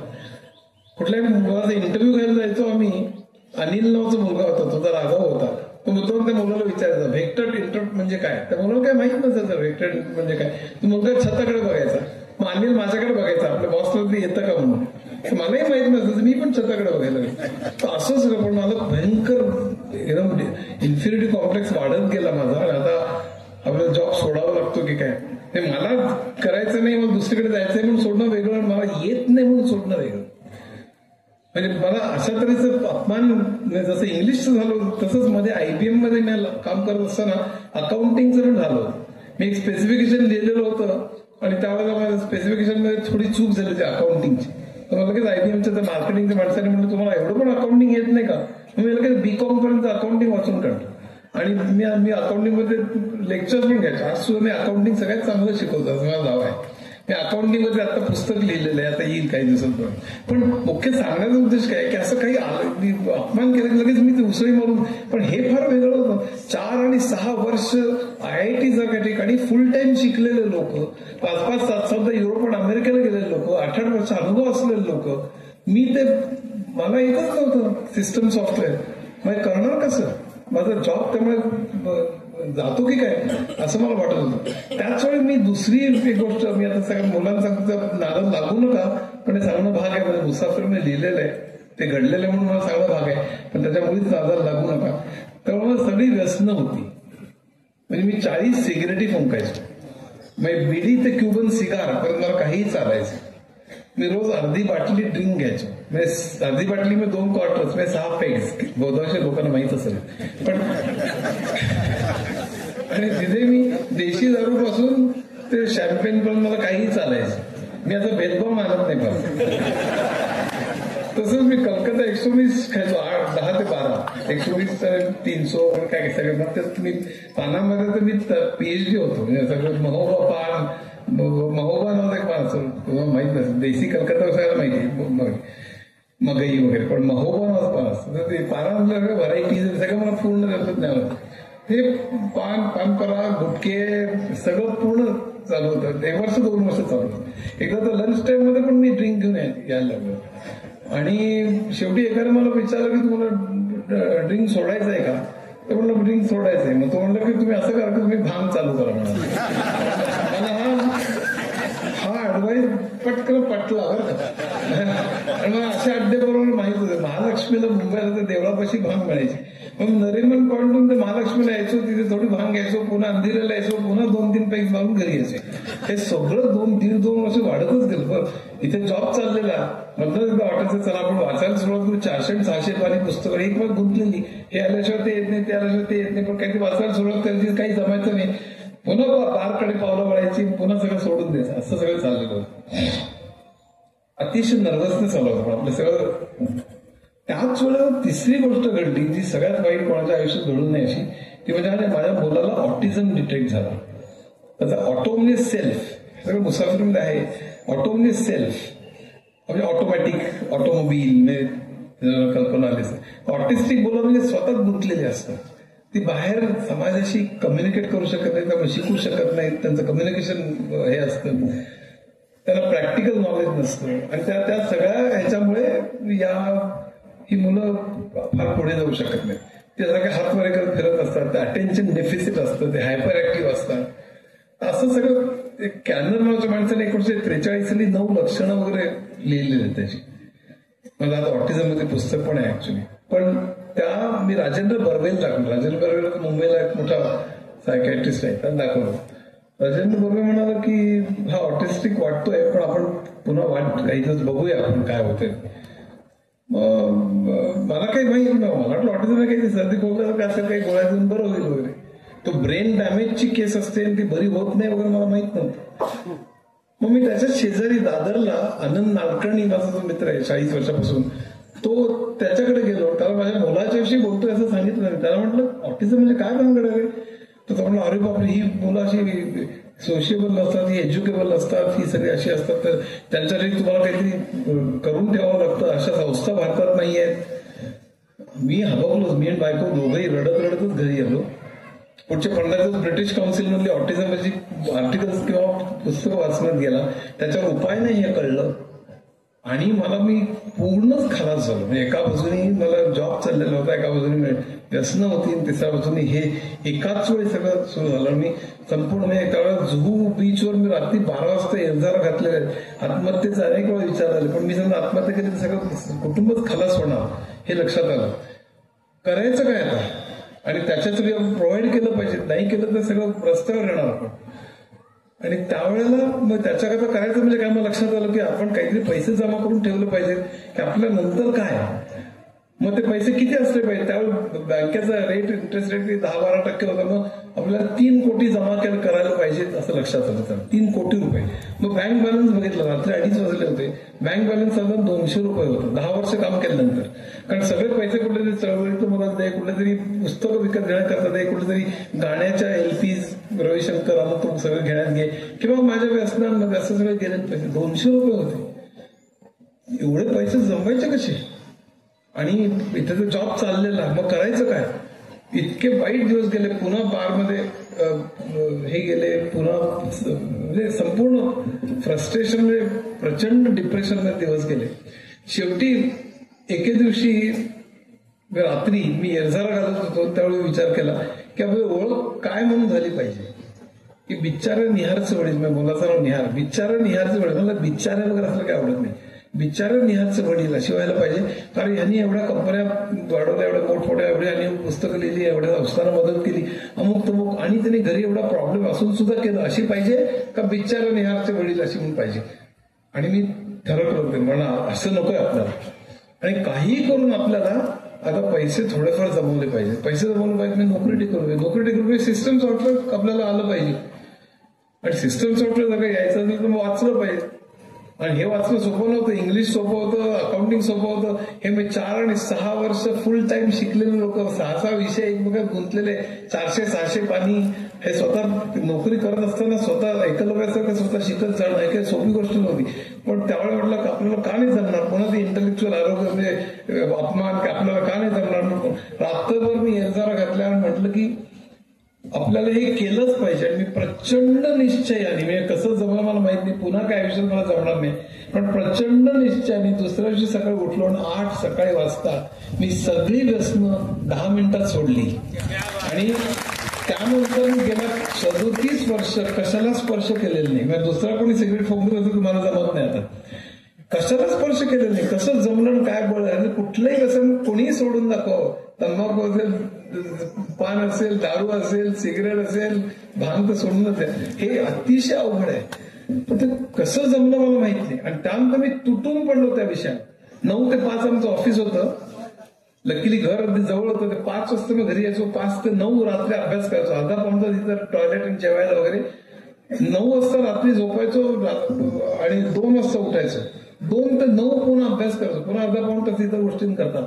कुठल्याही मुलाचा इंटरव्ह्यू घ्यायला जायचो आम्ही. अनिल नावाचा मुलगा होता, तो तर राघव होता. तो मित्रांनो त्या मुलाला विचारायचा व्हेक्टर इंटरप्ट म्हणजे काय. त्या मुलाला काय माहित नसायचं व्हेक्टर म्हणजे काय. तो मुलगा छताकडे बघायचा, मग अनिल माझ्याकडे बघायचा आपल्या बॉसला येतं का म्हणून. मलाही माहित नसायचं, मी पण छताकडे बघायला तर असं सगळं. पण मला भयंकर एकदम इन्फिनिटी कॉम्प्लेक्स वाढत गेला माझा. आणि आता आपल्याला जॉब सोडावा लागतो की काय, हे मला करायचं नाही, मला दुसरीकडे जायचंय म्हणून सोडणं वेगळं, मला येत नाही म्हणून सोडणं वेगळं. म्हणजे मला अशा तऱ्हेचं अपमान, जसं इंग्लिशचं झालं तसंच मध्ये IBM मध्ये मी काम करत असताना अकाउंटिंगचं पण झालं. मी एक स्पेसिफिकेशन लिहिलेलं होतं आणि त्यावेळेला माझ्या स्पेसिफिकेशन मध्ये थोडी चूक झाली त्या अकाउंटिंगची. तर मला लगेच IBMच्या त्या मार्केटिंगच्या माणसाने म्हणलं तुम्हाला एवढं पण अकाउंटिंग येत नाही का. मी लगेच BCom पर्यंत अकाउंटिंग वाचून काढलं आणि मी अकाउंटिंग मध्ये लेक्चर्स पण घ्यायचो. आज सुद्धा मी अकाउंटिंग सगळ्यात चांगलं शिकवतो असं मला नाव आहे. मी अकाउंटिंग मध्ये आता पुस्तक लिहिलेलं आहे, आता येईल काही दिवसात. पण मुख्य सांगण्याचा उद्देश काय की असं काही अपमान केलं लगेच मी ते उसळी मारून. पण हे फार वेगळं होतं. 4 आणि 6 वर्ष IIT सारख्या ठिकाणी फुल टाइम शिकलेले लोक, 5-5, 7-7 युरोप आणि अमेरिकेला गेलेले लोक, 8-8 वर्ष अनुभव असलेले लोक. मी ते मला येतच नव्हतं सिस्टम सॉफ्टवेअर. मग करणार कसं. माझा जॉब त्यामुळे जातो की काय असं मला वाटत होतं. त्याच वेळी मी दुसरी एक गोष्ट, मी आता सगळ्या मुलांना नादात लागू नका पण हे सांगणं भाग आहे. म्हणजे मुसाफिर मी लिहिलेलं आहे, ते घडलेलं म्हणून मला सांगणं भाग आहे, पण त्याच्यामुळेच नादात लागू नका. त्यामुळे मला सगळी व्यसनं होती. म्हणजे मी 40 सिगरेटी फुंकायचो. म्हणजे बिडी ते क्युबन सिगार परत मला काहीही चालायचं. मी रोज अर्धी बाटली ड्रिंक घ्यायचो. म्हणजे अर्धी बाटली मी 2 क्वार्टर्स म्हणजे 6 पेग्स. बहुतांश लोकांना माहित असेल पण. आणि तिथे मी देशी दारू पासून ते शॅम्पेन पण मला काहीही चालायचं. मी आता भेदभाव मानत नाही पाहिजे. तसंच मी कलकत्ता 120 खायचो. 10 ते 12 120 300 काय सगळं. मग त्यात मी पानामध्ये तर मी PhD होतो. म्हणजे सगळं महोबा पान, महोबा नावाचं एक पान असं तुम्हाला माहित नसेल, देशी कलकत्ता सगळ्याला माहिती, मगई वगैरे. पण महोबा नावाचं पान असतं ते पानांमध्ये व्हरायटीज सगळं मला पूर्ण त्याच्यात नाही होतं. हे पानपरा गुटके सगळं पूर्ण चालू होतं. 1 वर्ष 2 वर्ष चालू होतं. एकदा तर लंच टाइम मध्ये पण मी ड्रिंक घेऊन यायला लागलो. आणि शेवटी एकाने मला विचारलं की तुम्हाला ड्रिंक सोडायचं आहे का. तर म्हणलं ड्रिंक सोडायचं आहे. मग तो म्हणलं की तुम्ही असं करा की तुम्ही भांग चालू करा म्हणा. हा ऍडवाइस पटकन पटला बरं का. आणि मग अशा अड्डेबरोबर माहित होतं महालक्ष्मीला मुंबईला तर देवळापाशी भांग मिळायची. मग नरिमन पॉईंटून ते महालक्ष्मीला यायचो, तिथे थोडी भांग घ्यायचो, पुन्हा अंधेरीला यायचो, पुन्हा 2-3 पैक मारून घरी यायचे. हे सगळं 2-1.5-2 वर्ष वाढतच गेलं. पण इथे जॉब चाललेला म्हणतात एकदा वाटायचं चला आपण वाचायला सुरुवात करू. 400-600 पानी पुस्तकं एक वेळ गुंतलेली, हे आल्याशिवाय ते येत नाही, ते आल्याशिवाय ते येत नाही. पण काही वाचायला सुरुवात करायची, काही जमायचं नाही. पुन्हा बारकडे पावलं वळायची, पुन्हा सगळं सोडून द्यायचं. असं सगळं चाललेलं होतं. अतिशय नर्वसनेस आलं होतं आपलं सगळं. त्याच वेळेला तिसरी गोष्ट घडली जी सगळ्यात वाईट कोणाच्या आयुष्यात घडून नाही अशी, ती म्हणजे माझ्या मुलाला ऑटिझम डिटेक्ट झाला. त्याचा ऑटोमॅटिक सेल्फ सगळं मुसाफिरमध्ये आहे. ऑटोमॅटिक सेल्फ म्हणजे ऑटोमॅटिक ऑटोमोबाईल कल्पना आली. ऑटिस्टिक बोला म्हणजे स्वतःच गुंतलेली असतात. ती बाहेर समाजाशी कम्युनिकेट करू शकत नाही, त्यामुळे शिकू शकत नाहीत. त्यांचं कम्युनिकेशन हे असतं, त्यांना प्रॅक्टिकल नॉलेज नसतं. आणि त्या सगळ्या ह्याच्यामुळे ही मुलं फार पुढे जाऊ शकत नाही. ते सगळे हात वगैरे करत फिरत असतात, ते अटेन्शन डेफिसिट असतं, ते हायपर ऍक्टिव्ह असतात. असं सगळं कॅनर नावाच्या माणसाने 1943 साली 9 लक्षणं वगैरे लिहिलेली आहेत त्याची. मला आता ऑटिझममध्ये पुस्तक पण आहे ऍक्च्युली. पण मी राजेंद्र बर्वेला टाकलं. राजेंद्र बर्वेला मुंबईला एक मोठा सायकॅट्रिस्ट आहे, त्यांना दाखवलं. राजेंद्र बर्वे म्हणाला की हा ऑटिस्टिक वाटतोय, पण आपण पुन्हा काही दिवस बघूया आपण काय होतंय. मला काही माहिती नाही, मला वाटलं ऑटिझम काही सर्दी खोकल्यासारखं असं काही गोळ्या देऊन बरं होईल वगैरे. तो ब्रेन डॅमेजची केस असते आणि ती बरी होत नाही वगैरे मला माहित नव्हतं. मग मी त्याच्या शेजारी दादरला आनंद नाडकर्णी माझा जो मित्र आहे 40 वर्षापासून, तो त्याच्याकडे गेलो. त्याला माझ्या मुलाच्या विषयी बोलतोय असं सांगितलं. त्याला म्हटलं ऑटिझम म्हणजे काय भानगड आहे? तर तो म्हणलं अरे बापरे, ही मुलं अशी सोशिएबल नसतात, ही एज्युकेबल असतात, ही सगळी अशी असतात, तर त्यांच्यासाठी तुम्हाला काहीतरी करून ठेवावं लागतं. अशा संस्था भारतात नाही आहेत. मी हबकलोच. मी आणि बायको दोघंही रडतच घरी आलो. पुढचे 15 दिवस ब्रिटिश काउन्सिलमधली ऑटिझमची आर्टिकल्स किंवा पुस्तकं वाचण्यात गेला. त्याच्यावर उपाय नाही हे कळलं. आणि मी पूर्णच खलास झालो. म्हणजे एका बाजूनी मला जॉब चाललेला होता, एका बाजूनी व्यसनं होती, तिसऱ्या बाजूनी हे एकाच वेळी सगळं सुरू झालं. मी संपूर्ण त्यावेळेला जुहू बीचवर मी रात्री 12 वाजता एरझारा घातलेले आहेत. आत्महत्येचा अनेक वेळा विचार आले, पण मी समजा आत्महत्या केली तर सगळं कुटुंबच खलास होणार हे लक्षात आलं. करायचं काय आता? आणि त्याच्यासाठी प्रोव्हाइड केलं पाहिजे, नाही केलं तर सगळं रस्त्यावर येणार आपण. आणि त्यावेळेला मग त्याच्याकरता करायचं म्हणजे काय, मला लक्षात आलं की आपण काहीतरी पैसे जमा करून ठेवले पाहिजे की आपल्या नंतर काय. मग ते पैसे किती असले पाहिजे? त्यावेळेला बँकेचा रेट, इंटरेस्ट रेट 10-12% होता. मग आपल्याला 3 कोटी जमा करायला पाहिजे असं लक्षात आलं. 3 कोटी रुपये. मग बँक बॅलन्स बघितला, रात्री 2:30 वाजले होते. बँक बॅलन्स साधारण 200 रुपये होतं 10 वर्ष काम केल्यानंतर. कारण सगळे पैसे कुठले तरी चळवळीतून मदत दे, कुठले तरी पुस्तकं विकत घेण्याकरता दे, कुठेतरी गाण्याच्या LPs रविशंकर अमुक सगळं घेण्यात घे, किंवा माझ्या व्यसनांमध्ये असं सगळे गेले पैसे 200 रुपये होते. एवढे पैसे जमवायचे कसे? आणि इथे तर जॉब चाललेला, मग करायचं काय? इतके वाईट दिवस गेले. पुन्हा बारमध्ये हे गेले, पुन्हा म्हणजे संपूर्ण फ्रस्ट्रेशन मध्ये प्रचंड डिप्रेशनमध्ये दिवस गेले. शेवटी एके दिवशी रात्री मी एरझारा घालत होतो, त्यावेळी विचार केला की आपली ओळख काय म्हणून झाली पाहिजे. की बिचारा निहारचं वडील, मी मुलाचं नाव निहार, बिचारा निहारचं वडील. मला बिचारा वगैरे असलं काय आवडत नाही. बिचारा निहारचं वडील अशी व्हायला पाहिजे. कारण यांनी एवढ्या कंपन्या वाढवल्या, एवढ्या मोठमोठ्या, यांनी पुस्तकं लिहिली, एवढ्या संस्थांना मदत केली, अमुक तमुक, आणि त्यांनी घरी एवढा प्रॉब्लेम असून सुद्धा केलं. अशी पाहिजे का बिचारा निहारचे वडील अशी म्हणून पाहिजे? आणि मी ठरवलं होते म्हणा असं नकोय आपल्याला. आणि काही करून आपल्याला आता पैसे थोडेफार जमवले पाहिजे. पैसे जमवले पाहिजे मी नोकरी टिकवली. सिस्टम सॉफ्टवेअर आपल्याला आलं पाहिजे. आणि सिस्टम सॉफ्टवेअर जर यायचं असेल तर मग वाचलं पाहिजे. आणि हे वाचणं सोपं नव्हतं. इंग्लिश सोपं होतं, अकाउंटिंग सोपं होतं. हे मी 4 आणि 6 वर्ष फुल टाइम शिकलेले लोक, 6 विषय एकमेकात गुंतलेले, 400-600 पानी, हे स्वतः नोकरी करत असताना स्वतः एकलव्यासारखं स्वतः शिकत जाणं हे काही सोपी गोष्ट नव्हती. पण त्यावेळेला म्हटलं आपल्याला का नाही जमणार, पुन्हा ते इंटेलेक्च्युअल आरोग्य म्हणजे अपमान की आपल्याला का नाही जमणार. रात्रभर मी एरझारा घातल्या आणि म्हटलं की आपल्याला हे केलंच पाहिजे. आणि मी प्रचंड निश्चयाने, म्हणजे कसं जमलं मला माहित नाही, पुन्हा काय आयुष्यात मला जमणार नाही, पण प्रचंड निश्चयाने दुसऱ्या दिवशी सकाळी उठलो आणि 8 सकाळी वाजता मी सगळी व्यसनं 10 मिनिटात सोडली. आणि त्यानंतर मी गेल्या 37 वर्ष कशाला स्पर्श केलेलं नाही. म्हणजे दुसरा कोणी सिगरेट फुंकत असेल तुम्हाला जमत नाही. आता कशाला स्पर्श केलेलं नाही. कसं जमलं काय बळ आहे कुठलंही कसं कोणीही सोडून दाखव. तंबाखू असेल, पान असेल, दारू असेल, सिगरेट असेल, भांग तर सोडूनच आहे. हे अतिशय अवघड आहे. पण ते कसं जमलं मला माहित नाही. आणि त्यानंतर मी तुटून पडलो त्या विषयात. 9 ते 5 आमचं ऑफिस होतं. लकीली घर अगदी जवळ होतं. ते 5 वाजता मी घरी यायचो. 5 ते 9 रात्री अभ्यास करायचो. अर्धा पाऊण तास तिथं टॉयलेट आणि जेवायला वगैरे. 9 वाजता रात्री झोपायचो आणि 2 वाजता उठायचो. 2 ते 9 पुन्हा अभ्यास करायचो. पुन्हा अर्धा पाऊण तास इतर गोष्टी करतात.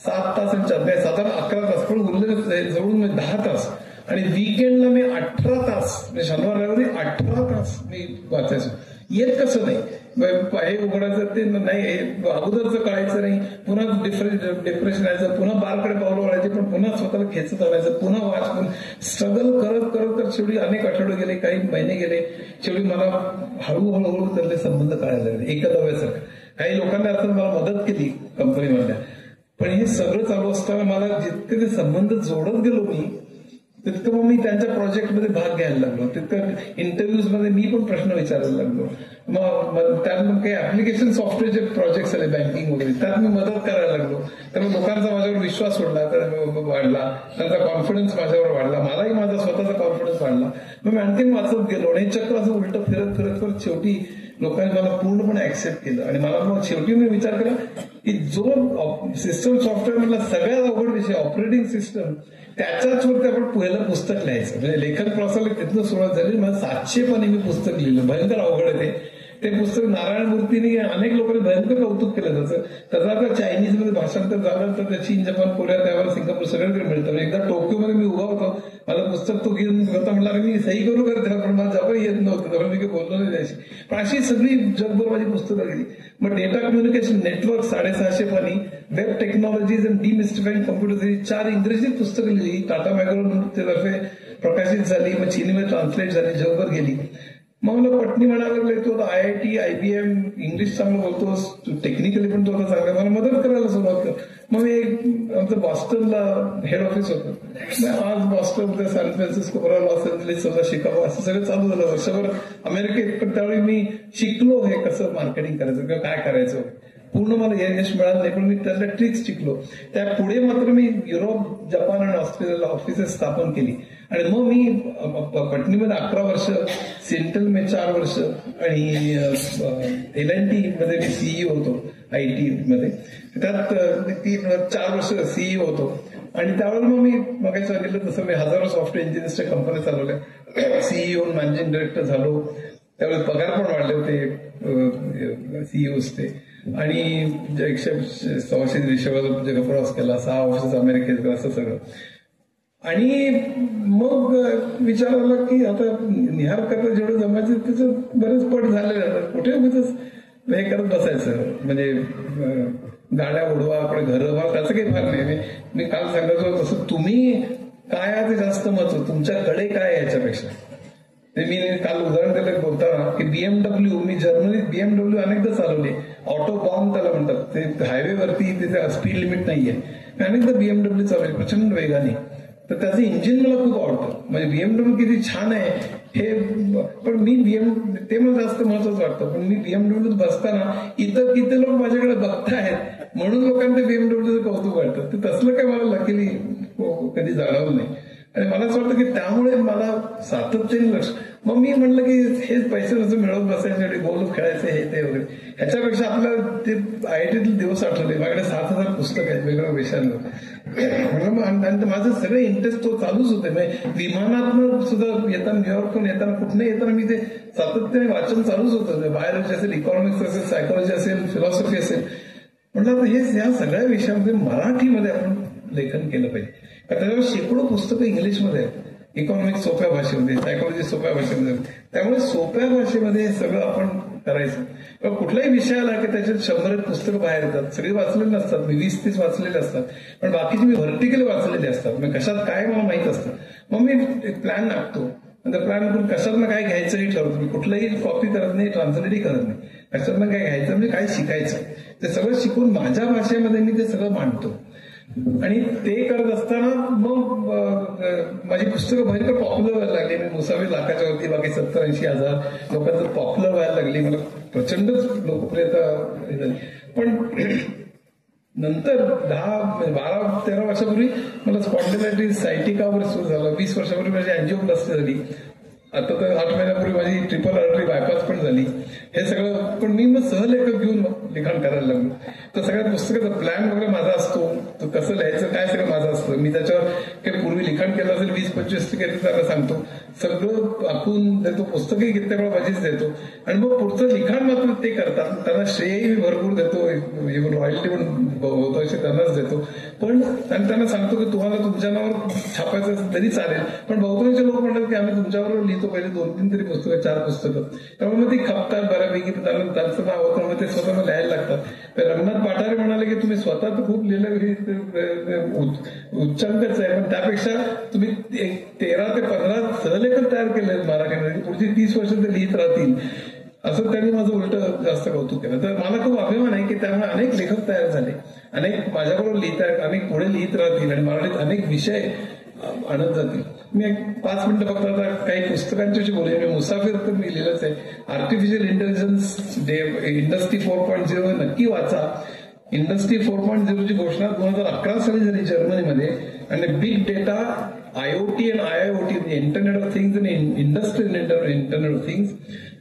7 तास आणि 4 साधारण 11 तास. पण उरलेले जवळून 10 तास. आणि वीकेंडला मी 18 तास म्हणजे शनिवार रविवारी 18 तास मी वाचायचो. येत कसं नाही. हे उघडायचं ते नाही. अगोदरचं कळायचं नाही. पुन्हा डिप्रेशन यायचं. पुन्हा बारकडे पावलं वळायचे. पण पुन्हा स्वतःला खेचत आणायचं. पुन्हा वाचून स्ट्रगल करत करत तर शेवटी अनेक आठवडे गेले, काही महिने गेले. शेवटी मला हळूहळू त्यातले संबंध कळायला लागले. एकदाव्यासारखं. काही लोकांनी अर्थात मला मदत केली कंपनीमधल्या. पण हे सगळं चालू असताना मला जितके ते संबंध जोडत गेलो मी तितकं मग मी त्यांच्या प्रोजेक्टमध्ये भाग घ्यायला लागलो. तितकं इंटरव्ह्यूज मध्ये मी पण प्रश्न विचारायला लागलो. मग त्यात मग काही ऍप्लिकेशन सॉफ्टवेअरचे प्रोजेक्ट्स आले बँकिंग वगैरे. त्यात मी मदत करायला लागलो. त्यामुळे लोकांचा माझ्यावर विश्वास वाढला. त्यांचा कॉन्फिडन्स माझ्यावर वाढला. मलाही माझा स्वतःचा कॉन्फिडन्स वाढला. मग मी आणखीन वाचत गेलो. आणि हे चक्र असं उलट फिरत फिरत फिरत शेवटी लोकांनी मला पूर्णपणे ऍक्सेप्ट केलं. आणि मला मग शेवटी मी विचार केला की जो सिस्टम सॉफ्टवेअर मधला सगळ्यात अवघड विषय ऑपरेटिंग सिस्टम त्याच्याच वरती आपण पहिलं पुस्तक लिहायचं. म्हणजे लेखन प्रवासाला तिथनं सुरुवात झाली. मला 700 पानी मी पुस्तक लिहिलं. भयंकर अवघड आहे ते पुस्तक. नारायण मूर्तीने अनेक लोकांनी भयंकर कौतुक केलं त्याचं आता चायनीज मध्ये भाषांतर झालं तर चीन, जपान, कोरिया, त्यावर सिंगापूर सगळीकडे मिळतं. एकदा टोकियोमध्ये मी उभा होतो. माझं पुस्तक तो घेऊन होता. म्हटला मी सही करू करते पण मला जवळ येत नव्हतं. त्यामुळे मी काही बोललो नाही त्याशी. पण अशी सगळी जगभर माझी पुस्तकं गेली. मग डेटा कम्युनिकेशन नेटवर्क 650 पानी, वेब टेक्नॉलॉजीज अँड डिमिस्टिफाईंग कम्प्युटर्स ही 4 इंग्रजी पुस्तकं लिहिली. टाटा मॅग्रोतर्फे प्रकाशित झाली. मग चीनीमध्ये ट्रान्सलेट झाली. जगभर गेली. मग मला पटणी म्हणायला लागलं तू IIT, IBM इंग्लिश चांगलं बोलतोस, टेक्निकली पण तू आता चांगलं. मला मदत करायला सुरुवात कर. मग मी आमचं बॉस्टनला हेड ऑफिस होतं. आज Boston, San Francisco, Los Angeles, Chicago असं सगळं चालू झालं वर्षभर अमेरिकेत. पण त्यावेळी मी शिकलो हे कसं मार्केटिंग करायचं किंवा काय करायचं. पूर्ण मला यश मिळालं नाही पण मी त्यातल्या ट्रिक्स शिकलो. त्या पुढे मात्र मी युरोप, जपान आणि ऑस्ट्रेलियाला ऑफिसेस स्थापन केली. आणि मग मी पटणीमध्ये 11 वर्ष, सेंट्रल मध्ये 4 वर्ष आणि L&T मध्ये मी सीईओ होतो. IT मध्ये त्यात 4 वर्ष सीईओ होतो. आणि त्यावेळेला मग मी मग सांगितलं तसं मी हजारो सॉफ्टवेअर इंजिनियर्सच्या कंपन्या चालवल्या. सीईओ, मॅनेजिंग डायरेक्टर झालो. त्यावेळेस पगार पण वाढले होते सीईओच ते. आणि 100-150 जगप्रवास केला. 6 वर्ष अमेरिकेत गेला. असं सगळं. आणि मग विचार आला की आता निहार करता जेवढं जमायचं त्याचं बरेच पट झालेलं आहे. कुठे उगीच हे करत बसायचं. म्हणजे गाड्या उडवा, आपले घरं व्हा, त्याचं काही फार नाही. मी काल सांगायचो तसं तुम्ही काय आहे ते जास्त महत्व, तुमच्याकडे काय आहे याच्यापेक्षा. मी काल उदाहरण दिलं बोलताना की BMW, मी जर्मनीत BMW अनेकदा चालवली. ऑटो बॉम्ब त्याला म्हणतात. ते हायवेवरती तिथे स्पीड लिमिट नाहीये. मी अनेकदा BMW चालवली प्रचंड वेगाने. तर त्याचं इंजिन मला खूप आवडतं. म्हणजे BMW किती छान आहे हे. पण मी ते मला जास्त महत्वाचं वाटतं. पण मी BMW बसताना इतर किती लोक माझ्याकडे बघतायत म्हणून लोकांना BMWचं कौतुक वाटतं. ते तसलं काय मला लकीली कधी जाणवलं नाही. आणि मला असं वाटतं की त्यामुळे मला सातत्याने लक्ष. मग मी म्हटलं की हे पैसे जसं मिळवत बसायचे, गोल खेळायचे हे ते वगैरे, ह्याच्यापेक्षा आपल्याला ते IITतले दिवस आठवले. माझ्याकडे 7,000 पुस्तकं आहेत वेगवेगळ्या विषयांवर. आणि माझं सगळे इंटरेस्ट तो चालूच होते. म्हणजे विमानातनं सुद्धा येताना, न्यूयॉर्कहून येताना, कुठनं येताना मी ते सातत्याने वाचन चालूच होतं. बायोलॉजी असेल, इकॉनॉमिक्स असेल, सायकोलॉजी असेल, फिलॉसॉफी असेल. म्हटलं आता हे या सगळ्या विषयामध्ये मराठीमध्ये आपण लेखन केलं पाहिजे. त्याच्यावर शेकडो पुस्तकं इंग्लिशमध्ये आहेत. इकॉनॉमिक्स सोप्या भाषेमध्ये, सायकोलॉजी सोप्या भाषेमध्ये. त्यामुळे सोप्या भाषेमध्ये हे सगळं आपण करायचं. किंवा कुठलाही विषय आला की त्याच्यात 100 पुस्तकं बाहेर येतात. सगळी वाचलेली नसतात. मी 20-30 वाचलेले असतात. पण बाकीची मी व्हर्टिकली वाचलेली असतात. मग कशात काय मला माहित असतं. मग मी एक प्लॅन आखतो. त्या प्लॅन कशातनं काय घ्यायचंही ठरवतो. मी कुठलाही कॉपी करत नाही, ट्रान्सलेटही करत नाही. कशातनं काय घ्यायचं म्हणजे काय शिकायचं ते सगळं शिकून माझ्या भाषेमध्ये मी ते सगळं मांडतो. आणि ते करत असताना मग माझी पुस्तकं भयंकर पॉप्युलर व्हायला लागली. मी मुसाफिर लाखाच्या वरती, बाकी 70-80 हजार लोकांचं पॉप्युलर व्हायला लागली. मला प्रचंडच लोकप्रियता झाली. पण नंतर 10-12-13 वर्षापूर्वी मला स्पॉन्डिलायटिस सायटिका वगैरे सुरू झालं. 20 वर्षापूर्वी माझी अँजिओप्लास्टी झाली. आता तर 8 महिन्यापूर्वी माझी ट्रिपल आर्टरी बायपास पण झाली. हे सगळं पण मी मग सहलेखक घेऊन लिखाण करायला लागलो. तर सगळ्या पुस्तकाचा प्लॅन वगैरे माझा असतो, तो कसं लिहायचं काय सगळं माझं असतं. मी त्याच्यावर काही पूर्वी लिखाण केलं असेल 20-25% त्यांना सांगतो, सगळं आखून देतो, पुस्तकही किती वेळा माझीच देतो. आणि मग पुढचं लिखाण मात्र ते करतात. त्यांना श्रेयही मी भरपूर देतो, इव्हन रॉयल्टी पण होतो असे त्यांनाच देतो. पण त्यांना सांगतो की तुम्हाला तुमच्या नावावर छापायचं तरी चालेल, पण बहुतांश लोक म्हणतात की आम्ही तुमच्याबरोबर लिहितो पहिले 2-3 तरी पुस्तकं, 4 पुस्तकं. त्यामुळे मग ती खपतात बऱ्यापैकी. त्यांचं नाव होतं मग ते स्वतः लिहायला लागतात. तर रंगनाथ पाठारे म्हणाले की तुम्ही स्वतः तर खूप लिहिलं, उच्चांकच आहे, पण त्यापेक्षा तुम्ही 13 ते 15 सहलेखन तयार केले मराठीमध्ये, पुढची 30 वर्ष ते लिहित राहतील. असं त्यांनी माझं उलट जास्त कौतुक केलं. तर मला खूप अभिमान आहे की त्यामुळे अनेक लेखक तयार झाले, अनेक माझ्याबरोबर लिहित आहेत, अनेक पुढे लिहित राहतील आणि मराठीत अनेक विषय आणत जातील. मी 5 मिनिटं फक्त आता काही पुस्तकांच्याशी बोलूया. मी मुसाफिर तर मी लिहिलंच आहे. आर्टिफिशियल इंटेलिजन्स इंडस्ट्री 4.0 नक्की वाचा. इंडस्ट्री 4.0 ची घोषणा 2011 साली झाली जर्मनीमध्ये. आणि big data, IoT and IIoT, internet of things आणि इंडस्ट्रियल इंटरनेट ऑफ थिंग्स,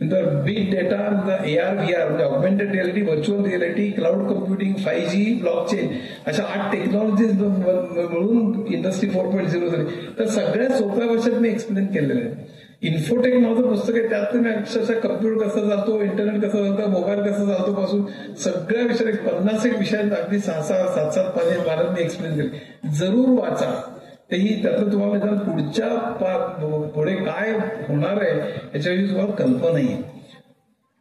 नंतर बिग डेटा, AR VR म्हणजे augmented reality, virtual reality, cloud computing, 5G, blockchain, अशा 8 टेक्नॉलॉजीज मिळून इंडस्ट्री 4.0 झाली. तर सगळ्यात सोप्या भाषेत मी एक्सप्लेन केलेलं आहे. इन्फोटेक नावाचं पुस्तक आहे, त्यात मी अक्षरशः कम्प्युटर कसा चालतो, इंटरनेट कसं चालतं, मोबाईल कसा चालतो पासून सगळ्या विषयात 50 विषयांत अगदी 6-7 पानं मी एक्सप्लेन केले. जरूर वाचा. तेही त्यातलं तुम्हाला पुढच्या पुढे काय होणार आहे याच्याविषयी तुम्हाला कल्पना येईल.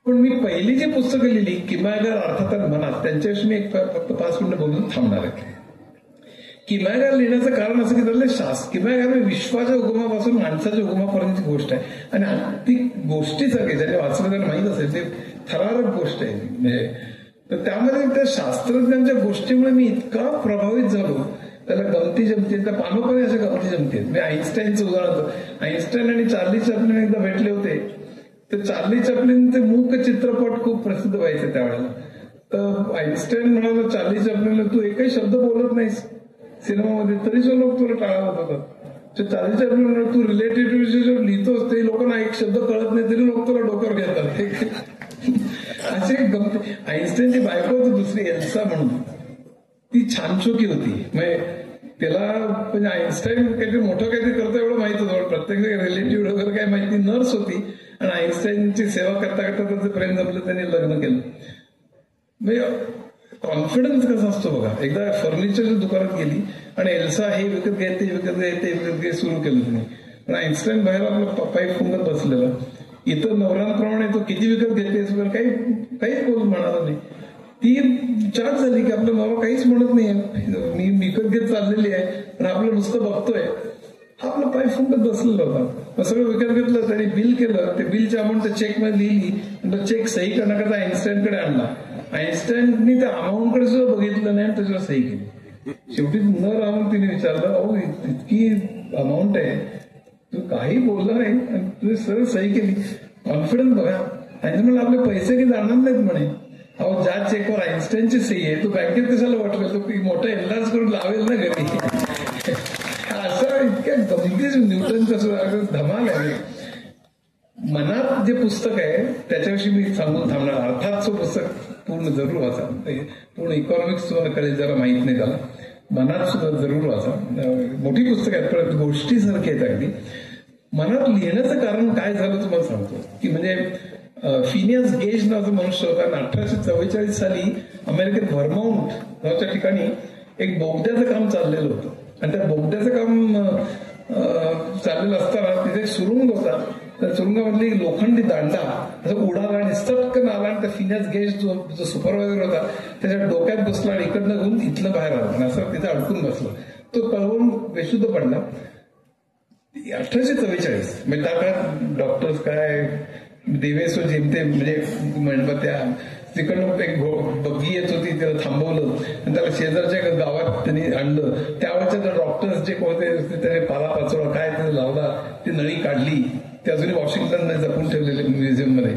पण मी पहिली जी पुस्तकं लिहिली, किमयागार अर्थात मनात, त्यांच्याविषयी मी फक्त 5 मिनिटं बोलून थांबणार आहे. किमयागार लिहिण्याचं कारण असं की त्यातलं किमयागार विश्वाच्या उगमापासून माणसाच्या उगमापर्यंतची गोष्ट आहे. आणि ती गोष्टीसारखी ज्याने वाचलं त्यांना माहीत असेल, ते थरारक गोष्ट आहे. म्हणजे तर त्यामध्ये त्या शास्त्रज्ञांच्या गोष्टीमुळे मी इतका प्रभावित झालो. त्याला गमती जमती, त्या पानोपानी अशा गमती जमती आहेत. मी आईन्स्टाईनचं उदाहरण, आईन्स्टाईन आणि चार्ली चॅप्लिन एकदा भेटले होते. तर चार्ली चॅप्लिनचे मूक चित्रपट खूप प्रसिद्ध व्हायचे त्यावेळेला. तर आईन्स्टाईन म्हणाला चार्ली चॅप्लिनला, तू एकही शब्द बोलत नाहीस सिनेमामध्ये, तरी जो लोक तुला टाळत होतात. चार्ली चॅप्लिन म्हणाला, तू रिलेटिव्हिटी जो लिहितोस ते लोकांना एक शब्द कळत नाही तरी लोक तुला डोक्यावर घेतात. असे गमती. आईन्स्टाईनची बायको होती दुसरी, एल्सा म्हणून, ती छानचोकी होती. म्हणजे त्याला म्हणजे आईन्स्टाईन काहीतरी मोठं काहीतरी करतो एवढं माहित होतं, प्रत्येक रिलेटिव्ह वगैरे काय माहिती. नर्स होती आणि आईन्स्टाईनची सेवा करता करता त्याचं प्रेम जमलं, त्यांनी लग्न केलं. म्हणजे कॉन्फिडन्स कसा असतो बघा. एकदा फर्निचरच्या दुकानात गेली आणि एल्सा हे विकत घे, ते विकत घे, ते विकत घे सुरू केलं तिने. पण आईन्स्टाईन बाहेर आपलं पाईप फुंगत बसलेला. इतर नवऱ्यांप्रमाणे तो किती विकत घेतेस वगैरे काहीच बोल म्हणाला नाही. ती चार्ज झाली की आपलं नवरा काहीच म्हणत नाहीये, मी विकत घेत चाललेली आहे, पण आपलं नुसतं बघतोय. आपलं पाईप फुंकत बसलेला होता. सगळं विकत घेतलं, त्यांनी बिल केलं. ते बिलची अमाऊंट चेक मध्ये लिहिली, चेक सही करण्याकरता आईन्स्टाईनकडे आणला. आईन्स्टाईननी त्या अमाऊंटकडे सुद्धा बघितलं नाही आणि त्याच्यावर सही केली. शेवटी न राहून तिने विचारलं, अहो इतकी अमाऊंट आहे, तू काही बोलला नाही आणि तुझी सरळ सही केली. कॉन्फिडन्स बघा. आईन्स्टाईन आपले पैसे काही जाणार नाहीत म्हणे. अहो ज्या चेकवर आईन्स्टाईनची सही आहे तू बँकेत कशाला वाटलं, तो मोठा एनलार्ज करून लावेल ना घरी. असं इतक्या गमतीच न्यूटनचं धमाल आहे. मनात जे पुस्तक आहे त्याच्याविषयी मी सांगून थांबणार. अर्थातचं पुस्तक पूर्ण जरूर वाचा. पूर्ण इकॉनॉमिक्स तुम्हाला कळेल, जरा माहित नाही त्याला. मनात सुद्धा जरूर वाचा. मोठी पुस्तक आहेत पण गोष्टीसारखी आहेत अगदी. मनात लिहिण्याचं कारण काय झालं तुम्हाला सांगतो की म्हणजे फिनियस गेज नावाचा मनुष्य होता. 1844 साली अमेरिकेत व्हर्माउंट नावाच्या ठिकाणी एक बोगद्याचं काम चाललेलं होतं. आणि त्या बोगद्याचं काम चाललेलं असताना तिथे सुरुंग होता. त्या सुरुंगामधली लोखंडी दांडा असं उडाला आणि सटकन आला आणि त्या फिनियस गेज जो सुपरवायझर होता त्याच्या डोक्यात बसला आणि इकडनं घेऊन इथलं बाहेर आला आणि असं तिथे अडकून बसला. तो कळवून बेशुद्ध पडला. 1844 म्हणजे त्या काळात डॉक्टर्स काय देवेश्वर जेमते म्हणजे मेणबत्त्या तिकडनं एक बग्गी येत होती, त्याला थांबवलं आणि त्याला शेजारच्या एका गावात त्यांनी आणलं. त्यावेळेच्या डॉक्टर्स जे होते त्याने पालापाचोळा काय त्याने लावला, ती नळी काढली, ते अजूनही वॉशिंग्टन जपून ठेवलेले म्युझियम मध्ये.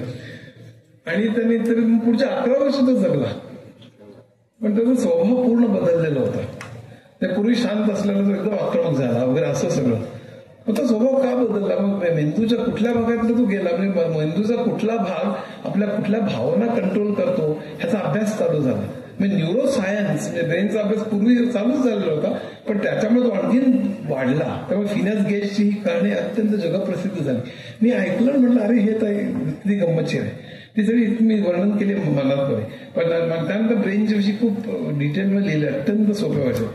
आणि त्यांनी तरी पुढच्या 11 वर्ष तो जगला, पण त्याचा स्वभाव पूर्ण बदललेला होता. ते पूर्वी शांत असलेला तो एकदम आक्रमक झाला वगैरे असं सगळं. तो स्वभाव का बदलला? मग मेंदूच्या कुठल्या भागातला तो गेला, म्हणजे मेंदूचा कुठला भाग आपल्या कुठल्या भावना कंट्रोल करतो ह्याचा अभ्यास चालू झाला. म्हणजे न्यूरो सायन्स म्हणजे ब्रेनचा अभ्यास पूर्वी चालूच झालेला होता, पण त्याच्यामुळे तो आणखीन वाढला. त्यामुळे फिनस गेजची ही कारणे अत्यंत जगप्रसिद्ध झाली. मी ऐकलं, म्हटलं अरे हे तर किती गंमतशीर आहे. ती सगळी मी वर्णन केली मनात बरे, पण त्यानंतर ब्रेनच्या विषयी खूप डिटेलमध्ये लिहिलं, अत्यंत सोप्या भाषेत.